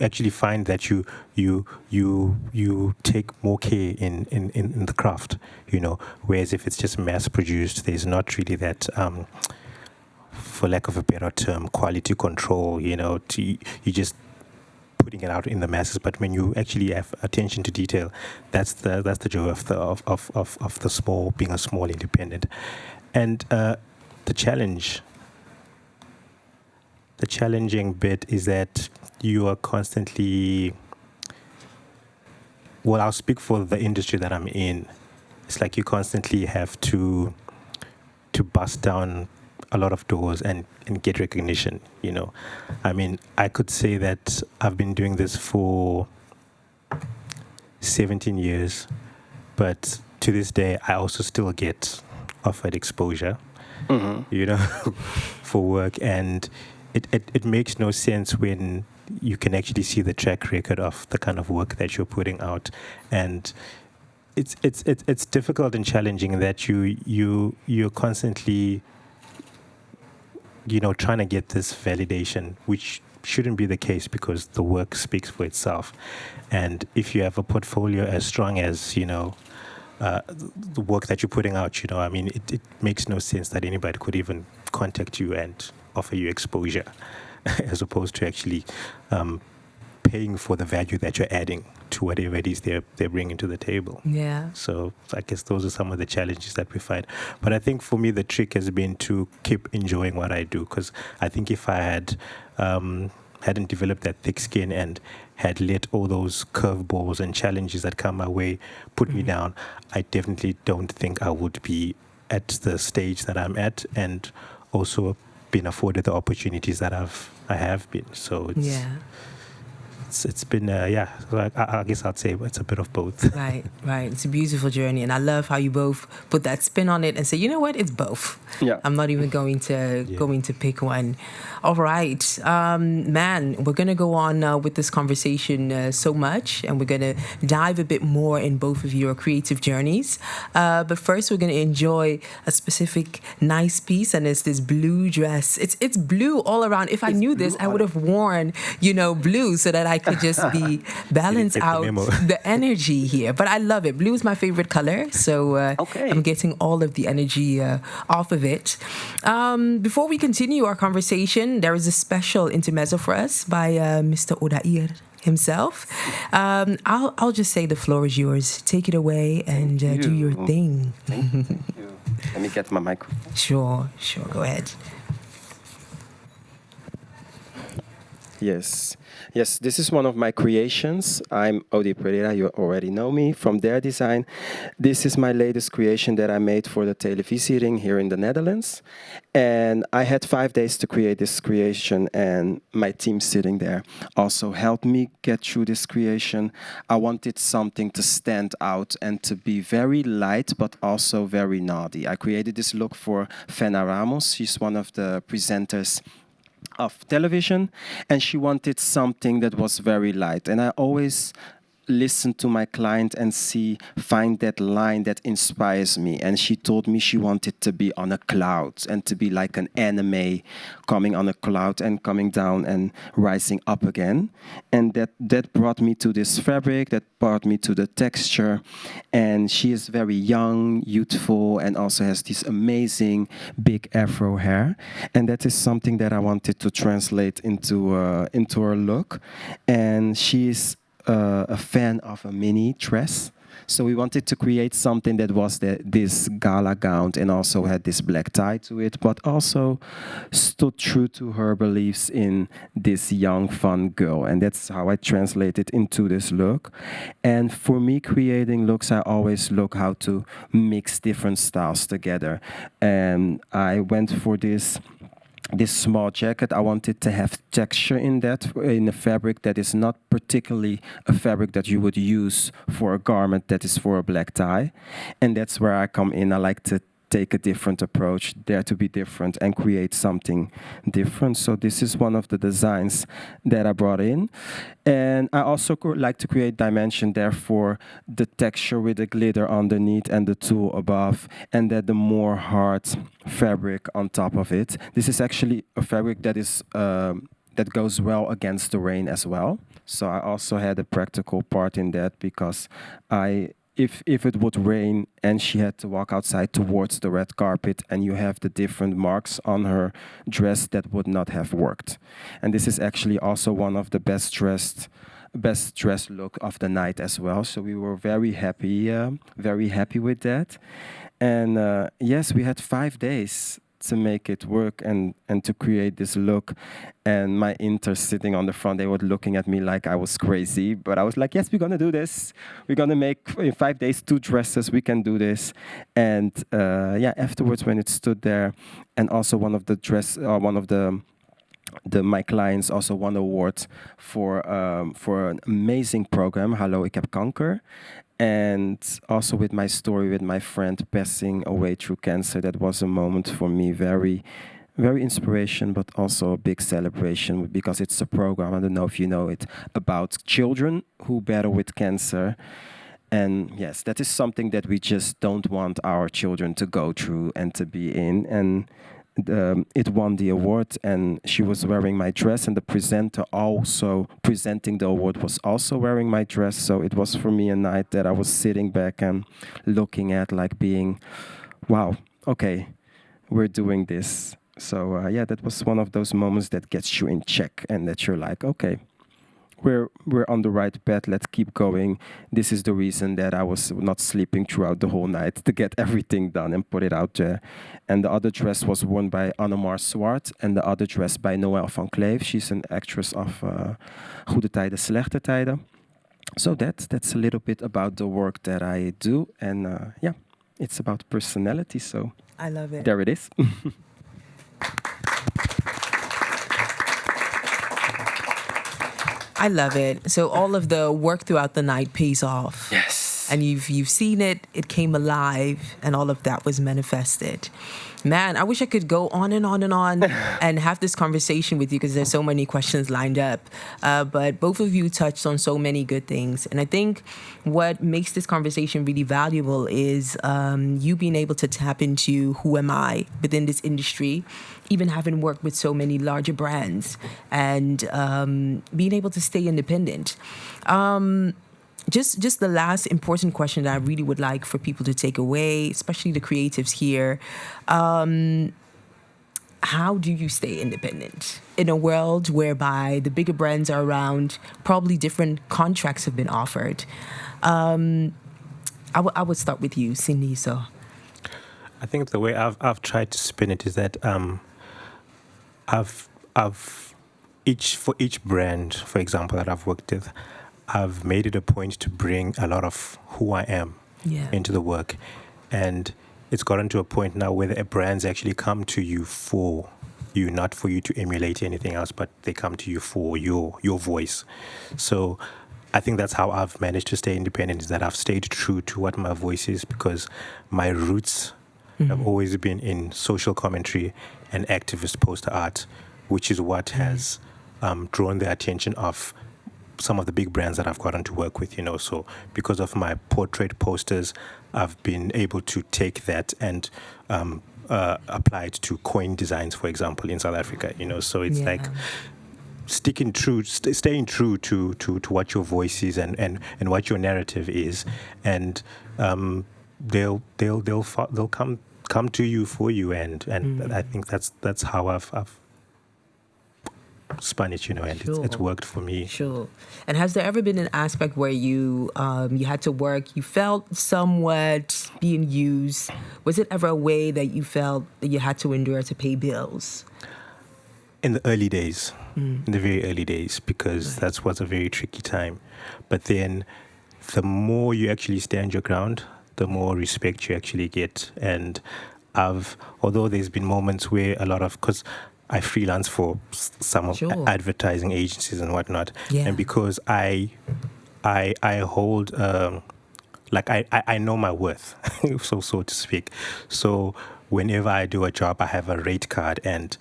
actually find that you take more care in the craft, whereas if it's just mass produced, there's not really that, for lack of a better term, quality control. You just putting it out in the masses. But when you actually have attention to detail, that's the joy of the small, being a small independent. And the challenging bit is that you are constantly, well, I'll speak for the industry that I'm in. It's like you constantly have to bust down a lot of doors and get recognition, I could say that I've been doing this for 17 years, but to this day, I also still get offered exposure, for work, and it makes no sense when you can actually see the track record of the kind of work that you're putting out. And it's difficult and challenging that you're constantly trying to get this validation, which shouldn't be the case because the work speaks for itself. And if you have a portfolio as strong as the work that you're putting out, it makes no sense that anybody could even contact you and offer you exposure, as opposed to actually paying for the value that you're adding to whatever it is they're bringing to the table. Yeah. So I guess those are some of the challenges that we find. But I think for me, the trick has been to keep enjoying what I do, because I think if I hadn't developed that thick skin and had let all those curveballs and challenges that come my way put me down, I definitely don't think I would be at the stage that I'm at, and also been afforded the opportunities that I have been. So it's been so I guess I'd say it's a bit of both. Right. It's a beautiful journey, and I love how you both put that spin on it and say, you know what, it's both. Yeah. I'm not even going to pick one. All right, we're gonna go on with this conversation so much, and we're gonna dive a bit more in both of your creative journeys. But first, we're gonna enjoy a specific nice piece, and it's this blue dress. It's blue all around. If I knew this, I would have worn blue so that I could just be balance out the energy here. But I love it. Blue is my favorite color, so I'm getting all of the energy off of it. Before we continue our conversation, there is a special intermezzo for us by Mr. Odair himself. I'll just say the floor is yours. Take it away and do your thing. Thank you. Let me get my microphone. Sure. Go ahead. Yes, this is one of my creations. I'm Odair Pereira, you already know me, from DAIR Design. This is my latest creation that I made for the televisiering here in the Netherlands. And I had 5 days to create this creation, and my team sitting there also helped me get through this creation. I wanted something to stand out and to be very light, but also very naughty. I created this look for Fena Ramos. She's one of the presenters of television, and she wanted something that was very light. And I always listen to my client and find that line that inspires me. And she told me she wanted to be on a cloud and to be like an anime, coming on a cloud and coming down and rising up again. And that brought me to this fabric, that brought me to the texture. And she is very young, youthful, and also has this amazing big afro hair. And that is something that I wanted to translate into her look. And she is a fan of a mini dress. So we wanted to create something that was this gala gown and also had this black tie to it, but also stood true to her beliefs in this young, fun girl. And that's how I translate it into this look. And for me, creating looks, I always look how to mix different styles together. And I went for this small jacket. I wanted to have texture in a fabric that is not particularly a fabric that you would use for a garment that is for a black tie. And that's where I come in. I like to take a different approach, dare to be different and create something different. So this is one of the designs that I brought in. And I also like to create dimension, therefore the texture with the glitter underneath and the tulle above, and then the more hard fabric on top of it. This is actually a fabric that is that goes well against the rain as well. So I also had a practical part in that, because if it would rain and she had to walk outside towards the red carpet and you have the different marks on her dress, that would not have worked. And this is actually also one of the best dressed look of the night as well. So we were very happy with that. And yes, we had 5 days to make it work and to create this look. And my interns sitting on the front, they were looking at me like I was crazy. But I was like, yes, we're going to do this. We're going to make, in 5 days, 2 dresses. We can do this. And afterwards, when it stood there, and also one of my clients also won an award for an amazing program, Hallo, ik heb kanker. And also with my story with my friend passing away through cancer, that was a moment for me, very, very inspiration, but also a big celebration, because it's a program, I don't know if you know it, about children who battle with cancer. And yes, that is something that we just don't want our children to go through and to be in. And it won the award, and she was wearing my dress, and the presenter also presenting the award was also wearing my dress. So it was for me a night that I was sitting back and looking at, like being, wow, okay, we're doing this. So that was one of those moments that gets you in check, and that you're like, okay, we're on the right path, let's keep going. This is the reason that I was not sleeping throughout the whole night, to get everything done and put it out there. And the other dress was worn by Annemar Swart, and the other dress by Noël van Kleef. She's an actress of Goede Tijden, Slechte Tijden. So that's a little bit about the work that I do. And it's about personality. So I love it. There it is. I love it. So all of the work throughout the night pays off. Yes. And you've seen it, it came alive, and all of that was manifested. Man, I wish I could go on and on and on and have this conversation with you, because there's so many questions lined up. But both of you touched on so many good things. And I think what makes this conversation really valuable is you being able to tap into who am I within this industry, even having worked with so many larger brands, and being able to stay independent. Just the last important question that I really would like for people to take away, especially the creatives here. How do you stay independent in a world whereby the bigger brands are around, probably different contracts have been offered? I would start with you, Sindiso. I think the way I've tried to spin it is that for each brand, for example, that I've worked with, I've made it a point to bring a lot of who I am into the work. And it's gotten to a point now where the brands actually come to you for you, not for you to emulate anything else, but they come to you for your voice. So I think that's how I've managed to stay independent, is that I've stayed true to what my voice is, because my roots have always been in social commentary and activist poster art, which is what has drawn the attention of some of the big brands that I've gotten to work with, So because of my portrait posters, I've been able to take that and apply it to coin designs, for example, in South Africa, So it's like staying true to what your voice is and what your narrative is, and they'll come to you for you, and I think that's how I've spun it, and it's worked for me. Sure. And has there ever been an aspect where you had to work, you felt somewhat being used? Was it ever a way that you felt that you had to endure to pay bills? In the early days, in the very early days, because that was a very tricky time. But then the more you actually stand your ground, the more respect you actually get. And although there's been moments where because I freelance for some advertising agencies and whatnot, and because I hold I know my worth, so to speak. So whenever I do a job, I have a rate card, and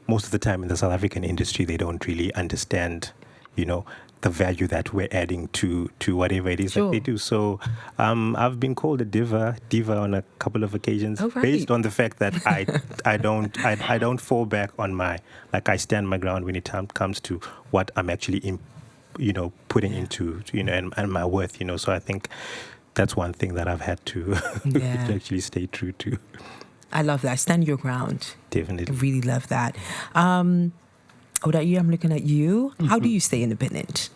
most of the time in the South African industry, they don't really understand, the value that we're adding to whatever it is that they do. So I've been called a diva on a couple of occasions, based on the fact that I don't fall back on I stand my ground when it comes to what I'm actually putting into and my worth. So I think that's one thing that I've had to to actually stay true to. I love that. Stand your ground. Definitely. I really love that. Odair, I'm looking at you. How do you stay independent?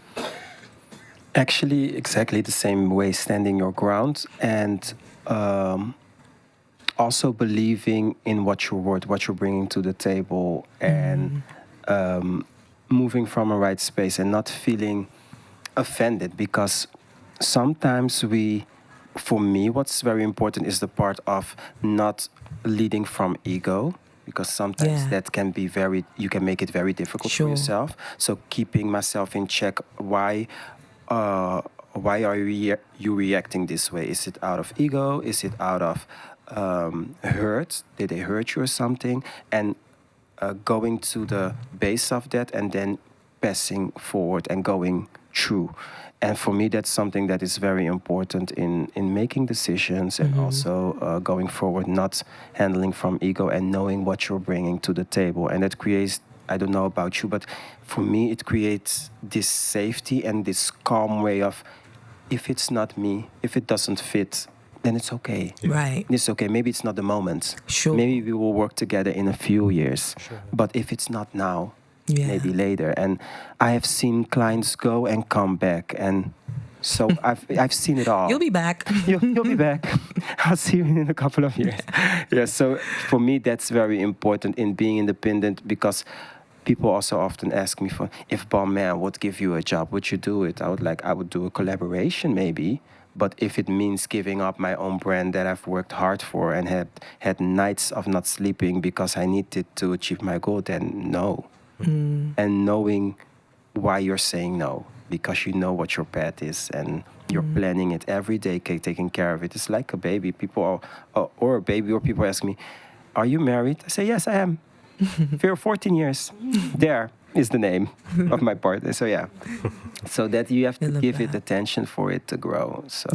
Actually, exactly the same way, standing your ground and also believing in what you're worth, what you're bringing to the table, and moving from a right space and not feeling offended, because sometimes for me, what's very important is the part of not leading from ego, because sometimes that can be you can make it very difficult for yourself. So keeping myself in check, why are you reacting this way? Is it out of ego? Is it out of hurt? Did they hurt you or something? And going to the base of that and then passing forward and going through. And for me, that's something that is very important in making decisions and also going forward, not handling from ego and knowing what you're bringing to the table. And that creates, I don't know about you, but for me, it creates this safety and this calm way of, if it's not me, if it doesn't fit, then it's okay. Right. It's okay. Maybe it's not the moment. Sure. Maybe we will work together in a few years. Sure. But if it's not now, maybe later. And I have seen clients go and come back, and so I've seen it all. You'll be back. You'll be back. I'll see you in a couple of years. Yeah. So for me, that's very important in being independent, because people also often ask me if Balmain would give you a job, would you do it? I would do a collaboration maybe. But if it means giving up my own brand that I've worked hard for and had nights of not sleeping because I needed to achieve my goal, then no. And knowing why you're saying no, because you know what your path is and you're planning it every day, taking care of it. It's like a baby. People ask me, are you married? I say, yes, I am. For 14 years. There is the name of my partner. So yeah. So that you have to give it attention for it to grow. So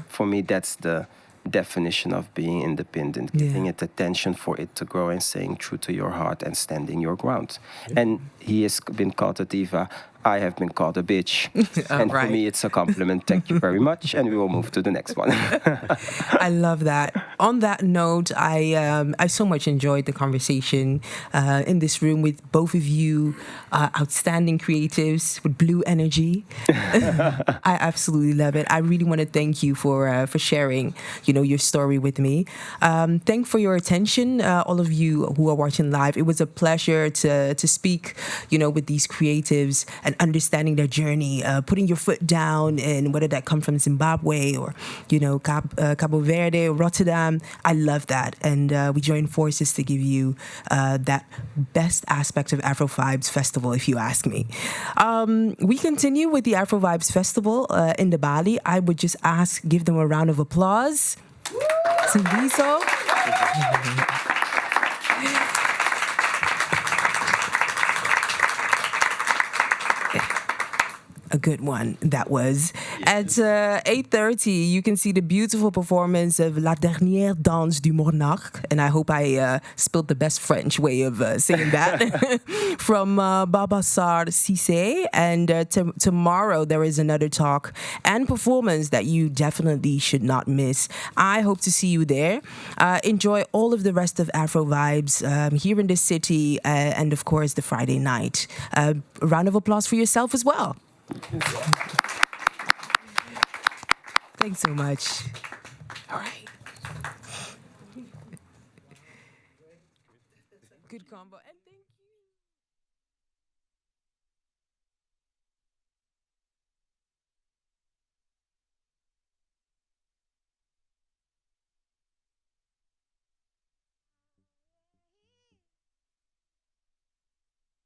for me, that's the definition of being independent, giving it attention for it to grow and staying true to your heart and standing your ground. And he has been called a diva. I have been called a bitch. And for me, it's a compliment. Thank you very much. And we will move to the next one. I love that. On that note, I so much enjoyed the conversation in this room with both of you, outstanding creatives with blue energy. I absolutely love it. I really want to thank you for sharing, your story with me. Thank for your attention, all of you who are watching live. It was a pleasure to speak, with these creatives and understanding their journey, putting your foot down, and whether that come from Zimbabwe or, Cabo Verde, Rotterdam. I love that. And we join forces to give you that best aspect of Afrovibes Festival, if you ask me. We continue with the Afrovibes Festival in the Bali. I would just give them a round of applause. Sindiso. a good one that was. At 8:30, you can see the beautiful performance of La Dernière Danse du Monarque. And I hope I spelled the best French way of saying that. From Babassar Cissé. And tomorrow there is another talk and performance that you definitely should not miss. I hope to see you there. Enjoy all of the rest of Afro Vibes here in the city and, of course, the Friday night. A round of applause for yourself as well. Thanks so much. All right. Good combo. And thank you.